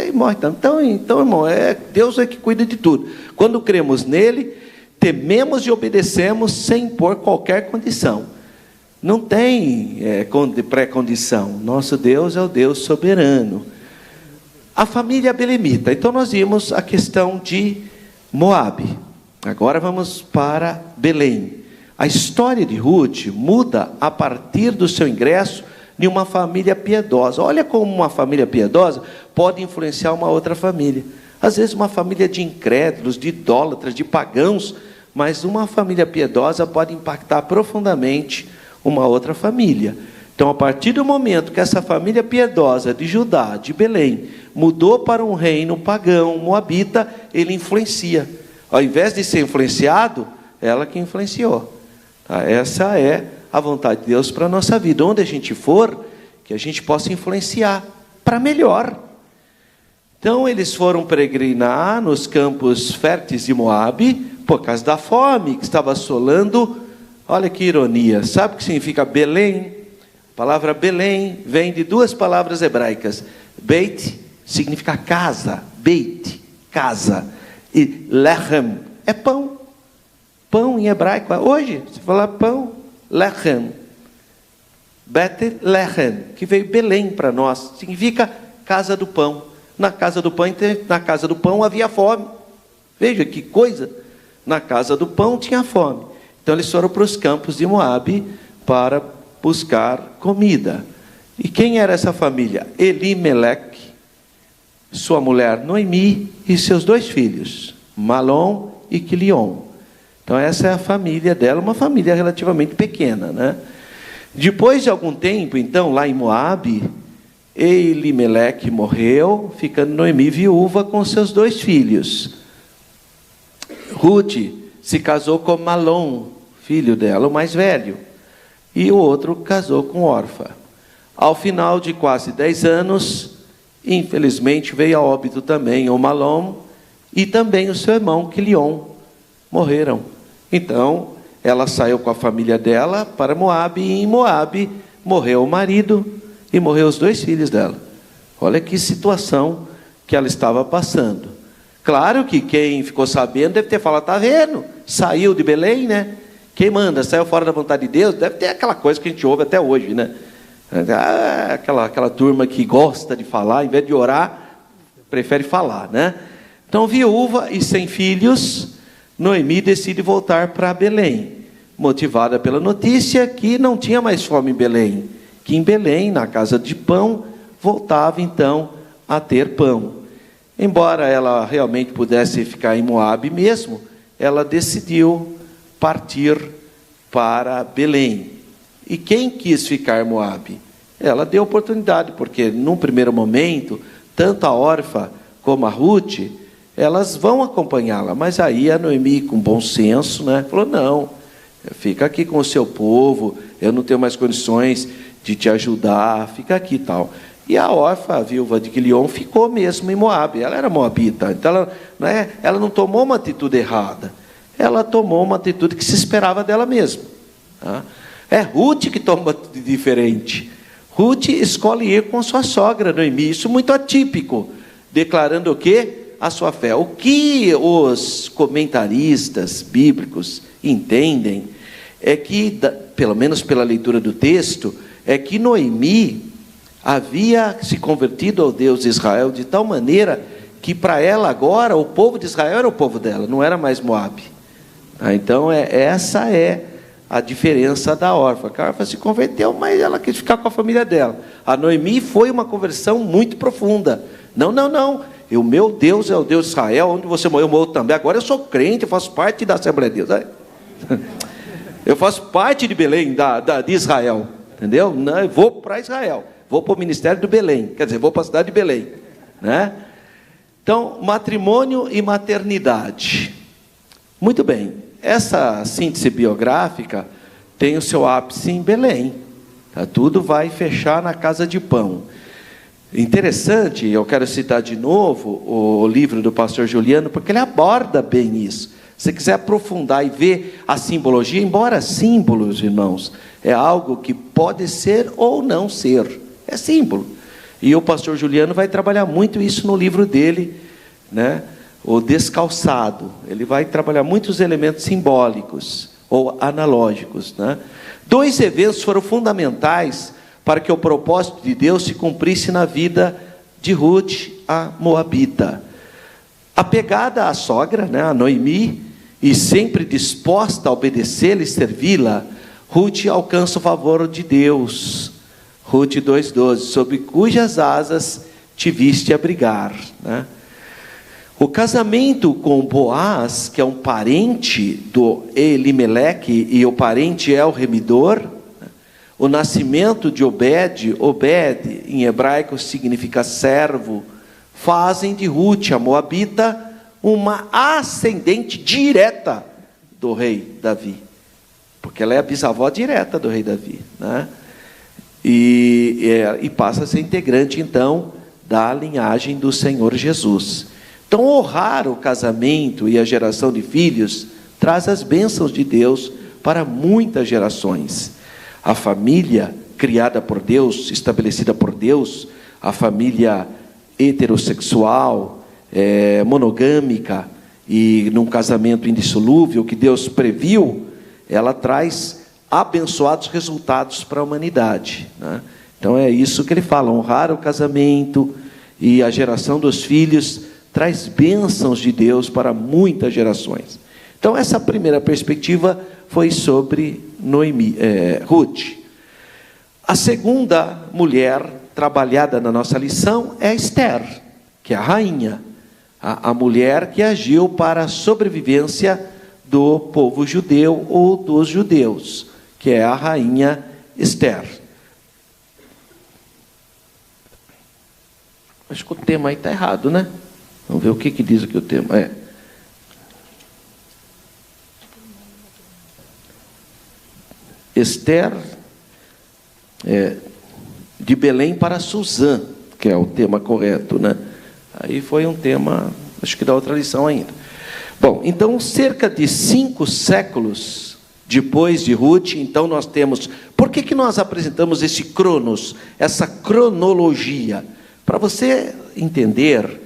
e morre também. Então, irmão, Deus é que cuida de tudo. Quando cremos nele, tememos e obedecemos sem impor qualquer condição. Não tem pré-condição. Nosso Deus é o Deus soberano. A família belemita. Então nós vimos a questão de Moabe. Agora vamos para Belém. A história de Ruth muda a partir do seu ingresso em uma família piedosa. Olha como uma família piedosa pode influenciar uma outra família. Às vezes uma família de incrédulos, de idólatras, de pagãos, mas uma família piedosa pode impactar profundamente uma outra família. Então, a partir do momento que essa família piedosa de Judá, de Belém, mudou para um reino pagão, moabita, ele influencia. Ao invés de ser influenciado, ela que influenciou. Tá? Essa é a vontade de Deus para a nossa vida. Onde a gente for, que a gente possa influenciar para melhor. Então, eles foram peregrinar nos campos férteis de Moabe, por causa da fome que estava assolando. Olha que ironia. Sabe o que significa Belém? A palavra Belém vem de 2 palavras hebraicas. Beit significa casa. Beit, casa. E lechem é pão. Pão em hebraico. Hoje, se falar pão, lechem. Bet lechem, que veio Belém para nós. Significa casa do pão. Na casa do pão havia fome. Veja que coisa. Na casa do pão tinha fome. Então eles foram para os campos de Moabe para buscar comida. E quem era essa família? Elimeleque, sua mulher Noemi e seus 2 filhos, Malom e Quilion. Então essa é a família dela, uma família relativamente pequena, né? Depois de algum tempo, então, lá em Moabe, Elimeleque morreu, ficando Noemi viúva com seus 2 filhos. Ruth se casou com Malom, filho dela, o mais velho, e o outro casou com Orfa. Ao final de quase 10 anos, infelizmente veio a óbito também o Malom e também o seu irmão Quilion, morreram. Então, ela saiu com a família dela para Moabe, e em Moabe morreu o marido e morreu os 2 filhos dela. Olha que situação que ela estava passando. Claro que quem ficou sabendo deve ter falado, está vendo? Saiu de Belém, né? Quem manda? Saiu fora da vontade de Deus? Deve ter aquela coisa que a gente ouve até hoje, né? Aquela turma que gosta de falar, ao invés de orar, prefere falar, né? Então, viúva e sem filhos, Noemi decide voltar para Belém. motivada pela notícia que não tinha mais fome em Belém, que em Belém, na casa de pão, voltava então a ter pão. Embora ela realmente pudesse ficar em Moabe mesmo, ela decidiu partir para Belém. E quem quis ficar em Moabe? Ela deu oportunidade, porque num primeiro momento, tanto a Orfa como a Ruth, elas vão acompanhá-la. Mas aí a Noemi, com bom senso, né, falou: não, fica aqui com o seu povo, eu não tenho mais condições de te ajudar, fica aqui e tal. E a Orfa, a viúva de Quilion, ficou mesmo em Moabe. Ela era moabita, então ela não tomou uma atitude errada, ela tomou uma atitude que se esperava dela mesma. Tá? É Ruth que toma uma atitude diferente. Ruth escolhe ir com sua sogra Noemi, isso muito atípico, declarando o quê? A sua fé. O que os comentaristas bíblicos entendem é que, pelo menos pela leitura do texto, é que Noemi havia se convertido ao Deus de Israel de tal maneira que para ela agora o povo de Israel era o povo dela, não era mais Moabe. Então essa é a diferença da Orfa. A Orfa se converteu, mas ela quis ficar com a família dela. A Noemi foi uma conversão muito profunda. Não, o meu Deus é o Deus de Israel, onde você morreu, eu morro também. Agora eu sou crente, eu faço parte da Assembleia de Deus. Eu faço parte de Belém, de Israel. Entendeu? Não, eu vou para Israel, vou para o ministério do Belém, quer dizer, vou para a cidade de Belém. Né? Então, matrimônio e maternidade. Muito bem, essa síntese biográfica tem o seu ápice em Belém. Tá? Tudo vai fechar na casa de pão. Interessante, eu quero citar de novo o livro do pastor Juliano, porque ele aborda bem isso. Se você quiser aprofundar e ver a simbologia, embora símbolos, irmãos, é algo que pode ser ou não ser, é símbolo. E o pastor Juliano vai trabalhar muito isso no livro dele, né? O Descalçado. Ele vai trabalhar muitos elementos simbólicos ou analógicos, né? 2 eventos foram fundamentais para que o propósito de Deus se cumprisse na vida de Ruth, a moabita. Apegada à sogra, né, a Noemi, e sempre disposta a obedecê-la e servi-la, Ruth alcança o favor de Deus. Ruth 2,12, sob cujas asas te viste abrigar. Né? O casamento com Boaz, que é um parente do Elimeleque, e o parente é o remidor, o nascimento de Obed, Obed em hebraico significa servo, fazem de Ruth, a moabita, uma ascendente direta do rei Davi, porque ela é a bisavó direta do rei Davi, né? E passa a ser integrante então da linhagem do Senhor Jesus. Então honrar o casamento e a geração de filhos traz as bênçãos de Deus para muitas gerações. A família criada por Deus, estabelecida por Deus, a família heterossexual, monogâmica e num casamento indissolúvel que Deus previu, ela traz abençoados resultados para a humanidade, né? Então é isso que ele fala: honrar o casamento e a geração dos filhos traz bênçãos de Deus para muitas gerações. Então essa primeira perspectiva foi sobre Noemi, Ruth. A segunda mulher trabalhada na nossa lição é Esther, que é a rainha, a mulher que agiu para a sobrevivência do povo judeu ou dos judeus, que é a rainha Esther. Acho que o tema aí está errado, né? Vamos ver o que diz aqui o tema. Esther, de Belém para Suzã, que é o tema correto, né? Aí foi um tema, acho que da outra lição ainda. Bom, então cerca de 5 séculos depois de Ruth, então nós temos... Por que nós apresentamos esse cronos, essa cronologia? Para você entender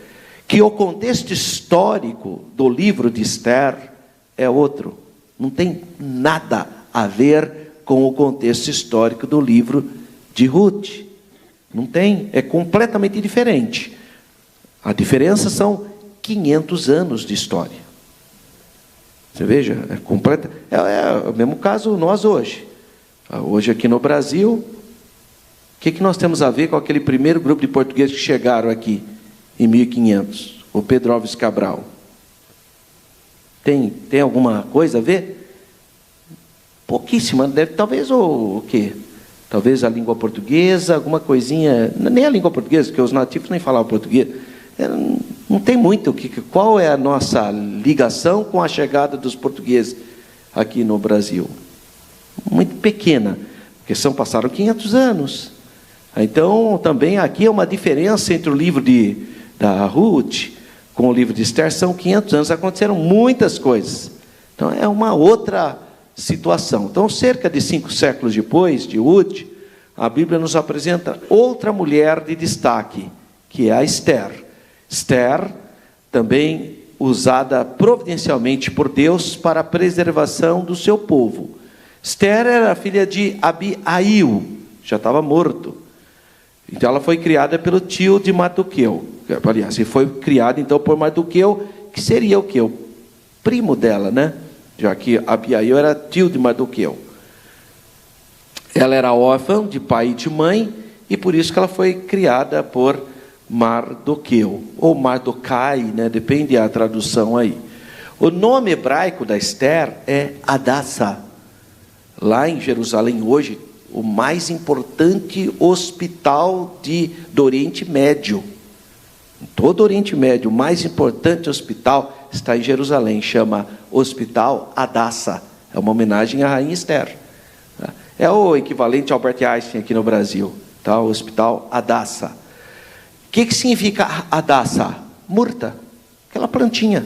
que o contexto histórico do livro de Esther é outro. Não tem nada a ver com o contexto histórico do livro de Ruth. Não tem, é completamente diferente. A diferença são 500 anos de história. Você veja, é completa. É o mesmo caso nós hoje. Hoje aqui no Brasil, o que nós temos a ver com aquele primeiro grupo de portugueses que chegaram aqui em 1500? O Pedro Alves Cabral. Tem alguma coisa a ver? Pouquíssima. Talvez o quê? Talvez a língua portuguesa, alguma coisinha. Nem a língua portuguesa, porque os nativos nem falavam português. Não tem muito. Qual é a nossa ligação com a chegada dos portugueses aqui no Brasil? Muito pequena, porque passaram 500 anos. Então, também aqui é uma diferença entre o livro da Ruth com o livro de Esther. São 500 anos, aconteceram muitas coisas. Então, é uma outra situação. Então, cerca de 5 séculos depois de Ruth, a Bíblia nos apresenta outra mulher de destaque, que é a Esther. Esther, também usada providencialmente por Deus para a preservação do seu povo. Esther era filha de Abiail, já estava morto. Então ela foi criada pelo tio de Mardoqueu. Aliás, foi criada então por Mardoqueu, que seria o quê? O primo dela, né? Já que Abiail era tio de Mardoqueu. Ela era órfã de pai e de mãe, e por isso que ela foi criada por Mardoqueu, ou Mardocai, né? Depende da tradução aí. O nome hebraico da Esther é Hadassah. Lá em Jerusalém hoje, o mais importante hospital do Oriente Médio. Em todo o Oriente Médio, o mais importante hospital está em Jerusalém, chama Hospital Hadassah. É uma homenagem à rainha Esther. É o equivalente ao Albert Einstein aqui no Brasil, tá? O Hospital Hadassah. O que significa Hadassah? Murta, aquela plantinha.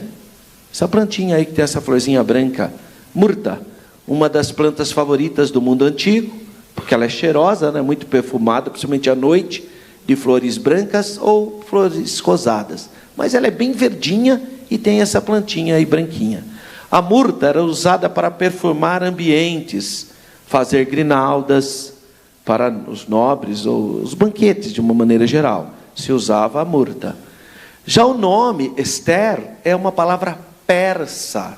Essa plantinha aí que tem essa florzinha branca, murta. Uma das plantas favoritas do mundo antigo, porque ela é cheirosa, né? Muito perfumada, principalmente à noite, de flores brancas ou flores rosadas. Mas ela é bem verdinha e tem essa plantinha aí branquinha. A murta era usada para perfumar ambientes, fazer grinaldas para os nobres ou os banquetes de uma maneira geral. Se usava a murta. Já o nome Esther é uma palavra persa.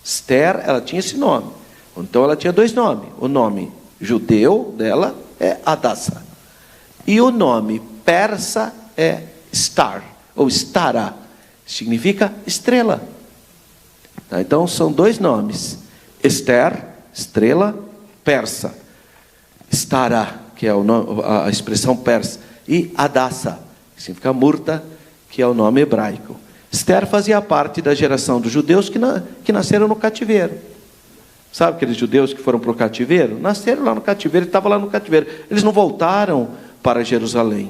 Esther, ela tinha esse nome. Então ela tinha 2 nomes. O nome judeu dela é Hadassah. E o nome persa é Star, ou Stara. Significa estrela. Tá? Então são 2 nomes. Esther, estrela, persa. Stara, que é a expressão persa. E Hadassah, que significa murta, que é o nome hebraico. Esther fazia parte da geração dos judeus que nasceram no cativeiro. Sabe aqueles judeus que foram para o cativeiro? Nasceram lá no cativeiro, estavam lá no cativeiro. Eles não voltaram para Jerusalém.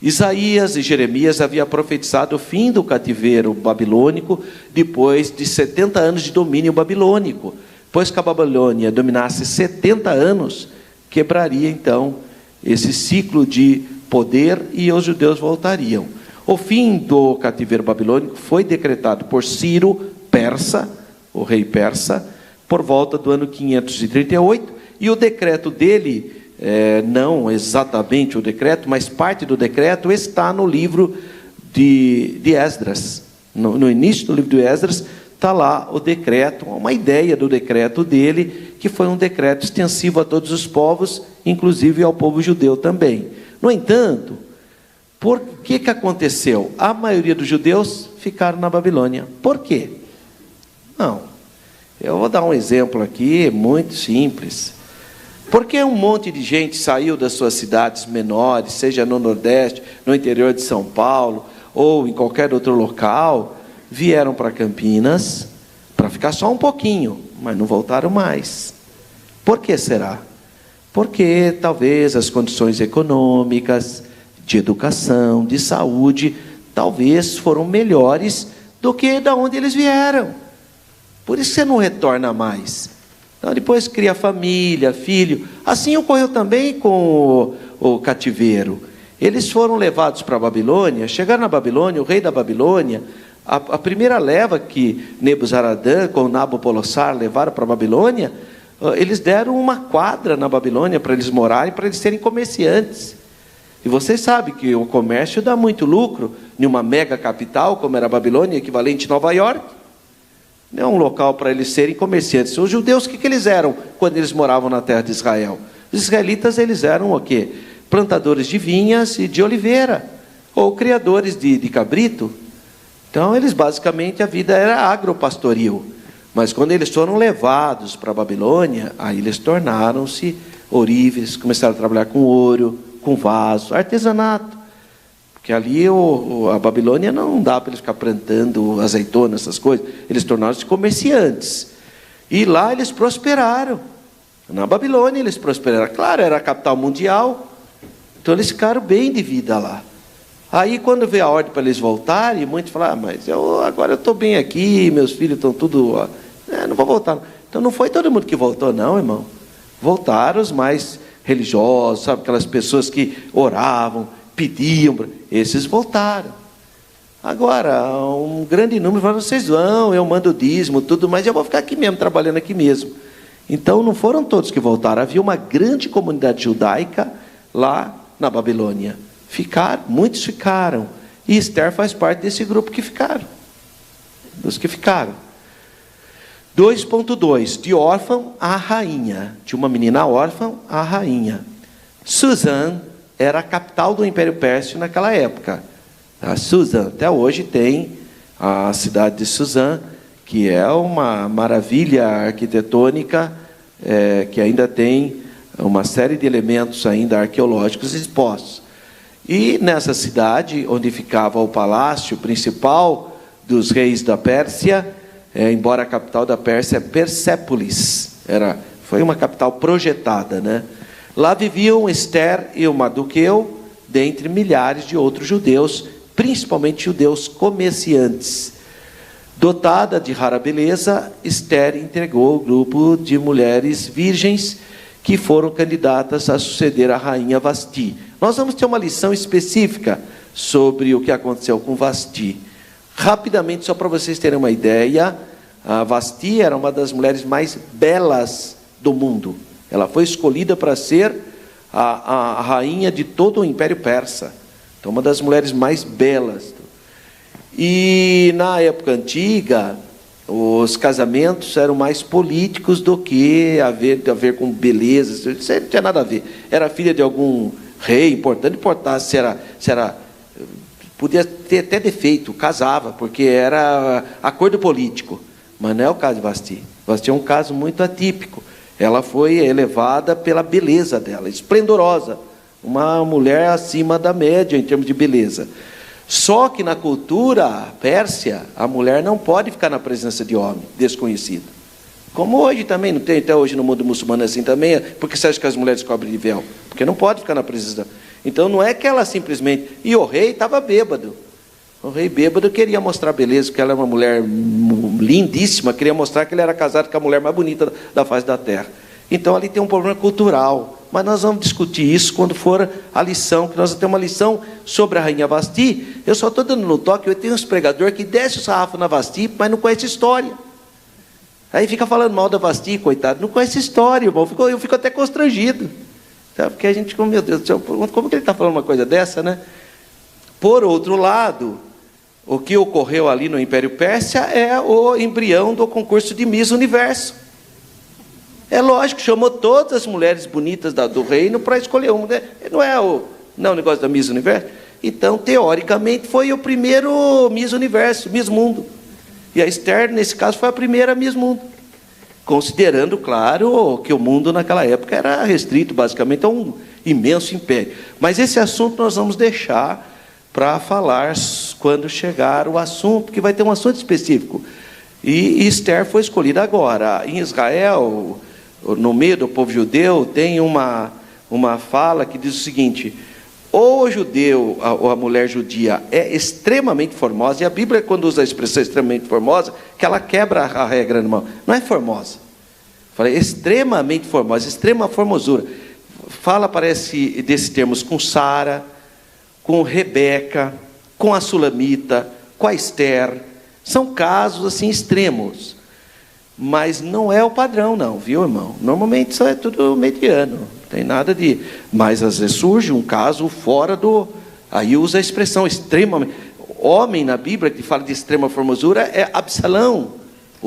Isaías e Jeremias haviam profetizado o fim do cativeiro babilônico depois de 70 anos de domínio babilônico. Depois que a Babilônia dominasse 70 anos, quebraria então esse ciclo de poder e os judeus voltariam. O fim do cativeiro babilônico foi decretado por Ciro, persa, o rei persa, por volta do ano 538, e o decreto dele, não exatamente o decreto, mas parte do decreto está no livro de Esdras. No início do livro de Esdras está lá o decreto, uma ideia do decreto dele, que foi um decreto extensivo a todos os povos, inclusive ao povo judeu também. No entanto, por que aconteceu? A maioria dos judeus ficaram na Babilônia. Por quê? Não. Eu vou dar um exemplo aqui, muito simples. Porque um monte de gente saiu das suas cidades menores, seja no Nordeste, no interior de São Paulo, ou em qualquer outro local, vieram para Campinas para ficar só um pouquinho, mas não voltaram mais. Por que será? Porque talvez as condições econômicas, de educação, de saúde, talvez foram melhores do que da onde eles vieram. Por isso você não retorna mais. Então depois cria família, filho. Assim ocorreu também com o cativeiro. Eles foram levados para a Babilônia, chegaram na Babilônia, o rei da Babilônia, a primeira leva que Nebuzaradã com Nabopolassar levaram para a Babilônia, eles deram uma quadra na Babilônia para eles morarem, para eles serem comerciantes. E vocês sabem que o comércio dá muito lucro em uma mega capital, como era a Babilônia, equivalente a Nova York. Não é um local para eles serem comerciantes. Os judeus, o que eles eram quando eles moravam na terra de Israel? Os israelitas, eles eram o quê? Plantadores de vinhas e de oliveira, ou criadores de cabrito. Então, eles basicamente, a vida era agropastoril. Mas quando eles foram levados para a Babilônia, aí eles tornaram-se ourives, começaram a trabalhar com ouro, com vaso, artesanato. Porque ali a Babilônia não dá para eles ficar plantando azeitona, essas coisas. Eles tornaram-se comerciantes. E lá eles prosperaram. Na Babilônia eles prosperaram. Claro, era a capital mundial. Então eles ficaram bem de vida lá. Aí quando veio a ordem para eles voltarem, muitos falaram, mas agora eu estou bem aqui, meus filhos estão tudo... não vou voltar. Então não foi todo mundo que voltou não, irmão. Voltaram os mais religiosos, sabe? Aquelas pessoas que oravam, pediam, esses voltaram. Agora, um grande número falaram, vocês vão, eu mando o dízimo, tudo, mas eu vou ficar aqui mesmo, trabalhando aqui mesmo. Então, não foram todos que voltaram, havia uma grande comunidade judaica lá na Babilônia. Muitos ficaram, e Esther faz parte desse grupo que ficaram, dos que ficaram. 2.2, de órfão à rainha, de uma menina órfã à rainha. Suzã era a capital do Império Pérsio naquela época. A Suzã, até hoje tem a cidade de Suzã, que é uma maravilha arquitetônica, que ainda tem uma série de elementos ainda arqueológicos expostos. E nessa cidade, onde ficava o palácio principal dos reis da Pérsia, embora a capital da Pérsia, Persépolis, foi uma capital projetada, né? Lá viviam Esther e o Mardoqueu, dentre milhares de outros judeus, principalmente judeus comerciantes. Dotada de rara beleza, Esther entregou o grupo de mulheres virgens que foram candidatas a suceder a rainha Vasti. Nós vamos ter uma lição específica sobre o que aconteceu com Vasti. Rapidamente, só para vocês terem uma ideia, a Vasti era uma das mulheres mais belas do mundo. Ela foi escolhida para ser a rainha de todo o Império Persa. Então, uma das mulheres mais belas. E na época antiga, os casamentos eram mais políticos do que a ver com beleza. Isso não tinha nada a ver. Era filha de algum rei importante, não importava se era podia ter até defeito, casava, porque era acordo político. Mas não é o caso de Vasti. Vasti é um caso muito atípico. Ela foi elevada pela beleza dela, esplendorosa. Uma mulher acima da média em termos de beleza. Só que na cultura pérsia, a mulher não pode ficar na presença de homem desconhecido. Como hoje também, não tem até hoje no mundo muçulmano assim também, porque você acha que as mulheres cobrem de véu? Porque não pode ficar na presença. Então não é que ela simplesmente... E o rei estava bêbado. O rei bêbado queria mostrar beleza, porque ela é uma mulher lindíssima, queria mostrar que ele era casado com a mulher mais bonita da face da terra. Então ali tem um problema cultural. Mas nós vamos discutir isso quando for a lição, que nós vamos ter uma lição sobre a rainha Vasti. Eu só estou dando no toque, eu tenho uns pregadores que desce o sarrafo na Vasti, mas não conhece história. Aí fica falando mal da Vasti, coitado, não conhece história, irmão. Eu fico até constrangido. Sabe? Porque a gente, meu Deus do céu, como que ele está falando uma coisa dessa, né? Por outro lado, o que ocorreu ali no Império Pérsia é o embrião do concurso de Miss Universo. É lógico, chamou todas as mulheres bonitas do reino para escolher uma. Não é o negócio da Miss Universo? Então, teoricamente, foi o primeiro Miss Universo, Miss Mundo. E a Esther, nesse caso, foi a primeira Miss Mundo. Considerando, claro, que o mundo naquela época era restrito, basicamente, a um imenso império. Mas esse assunto nós vamos deixar para falar quando chegar o assunto, que vai ter um assunto específico. E Esther foi escolhida agora. Em Israel, no meio do povo judeu, tem uma fala que diz o seguinte: ou o judeu, ou a mulher judia é extremamente formosa, e a Bíblia, quando usa a expressão extremamente formosa, que ela quebra a regra, irmão. Não é formosa. Fala extremamente formosa, extrema formosura. Fala, parece, desses termos com Sara, com Rebeca, com a Sulamita, com a Esther. São casos assim extremos. Mas não é o padrão não, viu, irmão? Normalmente isso é tudo mediano, não tem nada de... Mas às vezes surge um caso fora do... Aí usa a expressão extremamente... Homem na Bíblia que fala de extrema formosura é Absalão,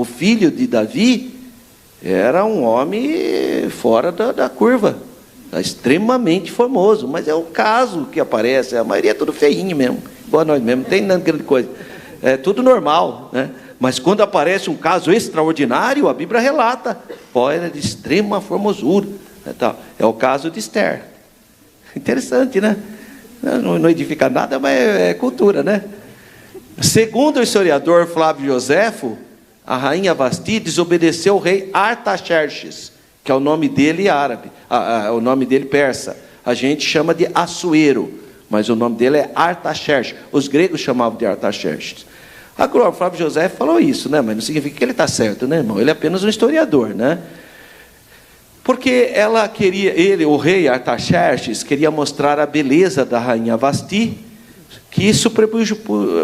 o filho de Davi, era um homem fora da curva, extremamente famoso, mas é um caso que aparece, a maioria é tudo feinho mesmo, igual nós mesmo, não tem nada grande coisa, é tudo normal, né? Mas quando aparece um caso extraordinário, a Bíblia relata, era de extrema formosura, é o caso de Esther. Interessante, né? Não edifica nada, mas é cultura, né? Segundo o historiador Flávio Joséfo, a rainha Vasti desobedeceu o rei Artaxerxes, que é o nome dele árabe, o nome dele persa. A gente chama de Assuero, mas o nome dele é Artaxerxes. Os gregos chamavam de Artaxerxes. Agora, o Flávio Joséfo falou isso, né? Mas não significa que ele está certo, né, irmão? Ele é apenas um historiador, né? Porque o rei Artaxerxes, queria mostrar a beleza da rainha Vasti, que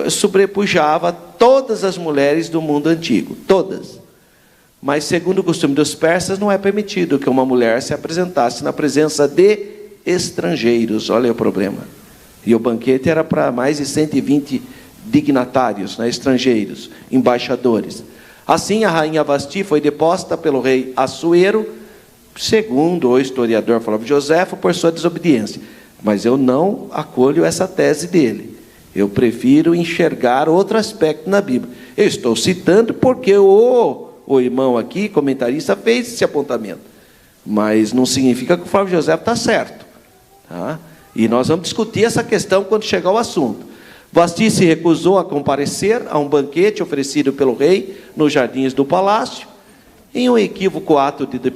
sobrepujava todas as mulheres do mundo antigo, todas. Mas, segundo o costume dos persas, não é permitido que uma mulher se apresentasse na presença de estrangeiros. Olha o problema. E o banquete era para mais de 120 dignatários, né, estrangeiros, embaixadores. Assim, a rainha Vasti foi deposta pelo rei Assuero, segundo o historiador Flávio Joséfo, por sua desobediência. Mas eu não acolho essa tese dele. Eu prefiro enxergar outro aspecto na Bíblia. Eu estou citando porque o irmão aqui, comentarista, fez esse apontamento. Mas não significa que o Flávio Joséfo está certo. Tá? E nós vamos discutir essa questão quando chegar ao assunto. Vasti se recusou a comparecer a um banquete oferecido pelo rei nos jardins do palácio. Em um inequívoco ato de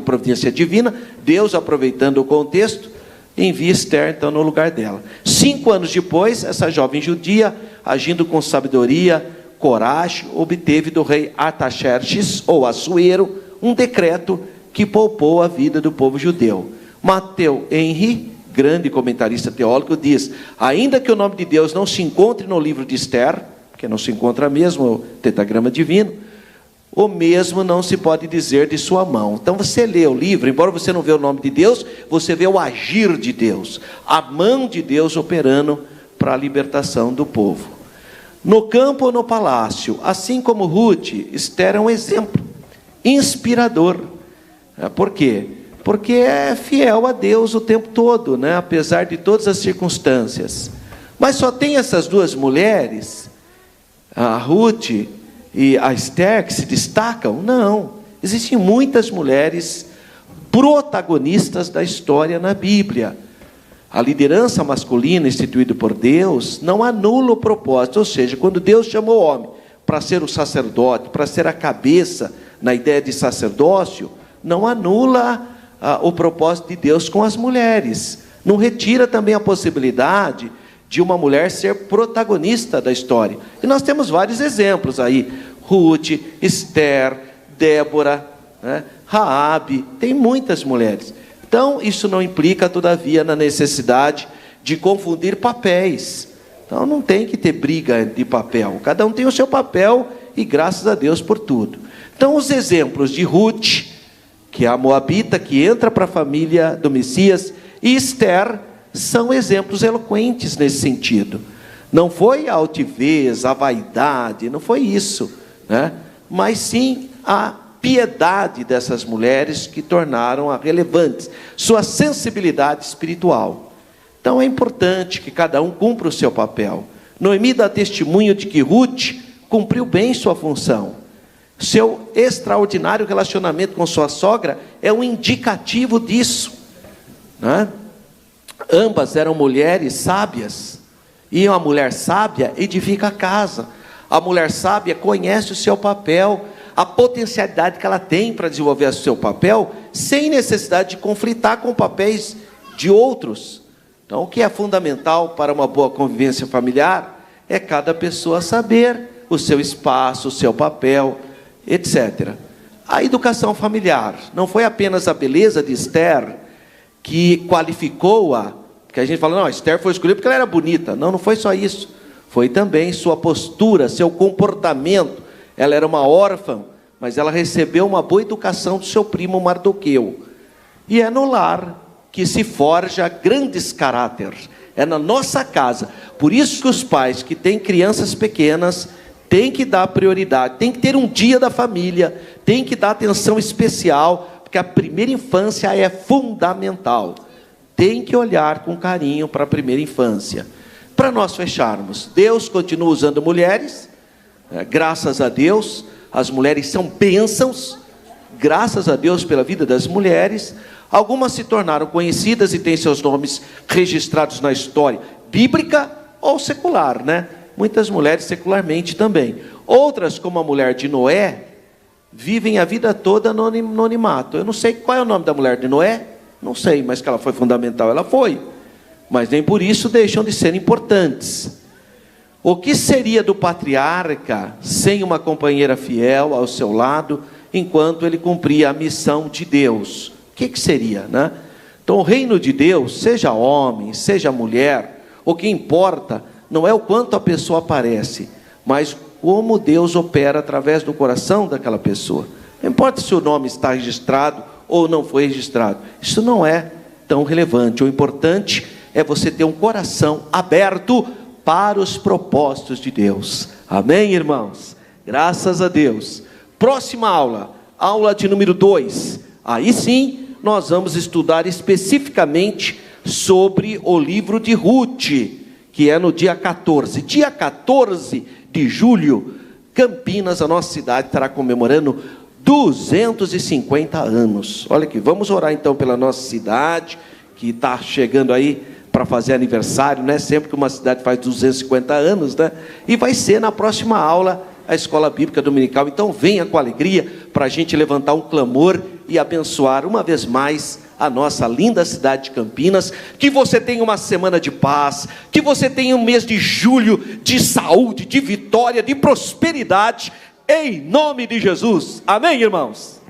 providência divina, Deus, aproveitando o contexto, envia Esther, então, no lugar dela. 5 anos depois, essa jovem judia, agindo com sabedoria, coragem, obteve do rei Artaxerxes, ou Assuero, um decreto que poupou a vida do povo judeu. Matthew Henry, grande comentarista teólogo, diz: ainda que o nome de Deus não se encontre no livro de Esther, porque não se encontra mesmo o tetragrama divino, o mesmo não se pode dizer de sua mão. Então você lê o livro, embora você não vê o nome de Deus, você vê o agir de Deus, a mão de Deus operando para a libertação do povo. No campo ou no palácio, assim como Ruth, Esther é um exemplo inspirador. Por quê? Porque é fiel a Deus o tempo todo, né? Apesar de todas as circunstâncias. Mas só tem essas duas mulheres, a Ruth e a Esther, que se destacam? Não. Existem muitas mulheres protagonistas da história na Bíblia. A liderança masculina instituída por Deus não anula o propósito, ou seja, quando Deus chamou o homem para ser o sacerdote, para ser a cabeça na ideia de sacerdócio, não anula o propósito de Deus com as mulheres. Não retira também a possibilidade de uma mulher ser protagonista da história. E nós temos vários exemplos aí: Ruth, Esther, Débora, né? Raabe, tem muitas mulheres. Então, isso não implica, todavia, na necessidade de confundir papéis. Então, não tem que ter briga de papel. Cada um tem o seu papel e graças a Deus por tudo. Então, os exemplos de Ruth, que é a moabita, que entra para a família do Messias, e Esther, são exemplos eloquentes nesse sentido. Não foi a altivez, a vaidade, não foi isso, né? Mas sim a piedade dessas mulheres que tornaram-a relevantes, sua sensibilidade espiritual. Então é importante que cada um cumpra o seu papel. Noemi dá testemunho de que Ruth cumpriu bem sua função. Seu extraordinário relacionamento com sua sogra é um indicativo disso, né? Ambas eram mulheres sábias, e uma mulher sábia edifica a casa. A mulher sábia conhece o seu papel, a potencialidade que ela tem para desenvolver o seu papel, sem necessidade de conflitar com papéis de outros. Então, o que é fundamental para uma boa convivência familiar é cada pessoa saber o seu espaço, o seu papel, etc. A educação familiar não foi apenas a beleza de Esther que qualificou-a, que a gente fala, não, Esther foi escolhida porque ela era bonita. Não, não foi só isso. Foi também sua postura, seu comportamento. Ela era uma órfã, mas ela recebeu uma boa educação do seu primo Mardoqueu. E é no lar que se forja grandes caráteres. É na nossa casa. Por isso que os pais que têm crianças pequenas tem que dar prioridade, tem que ter um dia da família, tem que dar atenção especial, porque a primeira infância é fundamental. Tem que olhar com carinho para a primeira infância. Para nós fecharmos, Deus continua usando mulheres, graças a Deus, as mulheres são bênçãos, graças a Deus pela vida das mulheres. Algumas se tornaram conhecidas e têm seus nomes registrados na história bíblica ou secular, né? Muitas mulheres secularmente também. Outras, como a mulher de Noé, vivem a vida toda no anonimato. Eu não sei qual é o nome da mulher de Noé, não sei, mas que ela foi fundamental, ela foi. Mas nem por isso deixam de ser importantes. O que seria do patriarca sem uma companheira fiel ao seu lado, enquanto ele cumpria a missão de Deus? O que seria, né? Então, o reino de Deus, seja homem, seja mulher, o que importa não é o quanto a pessoa aparece, mas como Deus opera através do coração daquela pessoa. Não importa se o nome está registrado ou não foi registrado, isso não é tão relevante. O importante é você ter um coração aberto para os propósitos de Deus. Amém, irmãos? Graças a Deus. Próxima aula, aula de número 2. Aí sim, nós vamos estudar especificamente sobre o livro de Ruth, que é no dia 14. Dia 14 de julho, Campinas, a nossa cidade, estará comemorando 250 anos. Olha aqui, vamos orar então pela nossa cidade, que está chegando aí para fazer aniversário, né? Sempre que uma cidade faz 250 anos, né? E vai ser na próxima aula a Escola Bíblica Dominical. Então venha com alegria para a gente levantar um clamor e abençoar uma vez mais a nossa linda cidade de Campinas. Que você tenha uma semana de paz, que você tenha um mês de julho de saúde, de vitória, de prosperidade, em nome de Jesus. Amém, irmãos?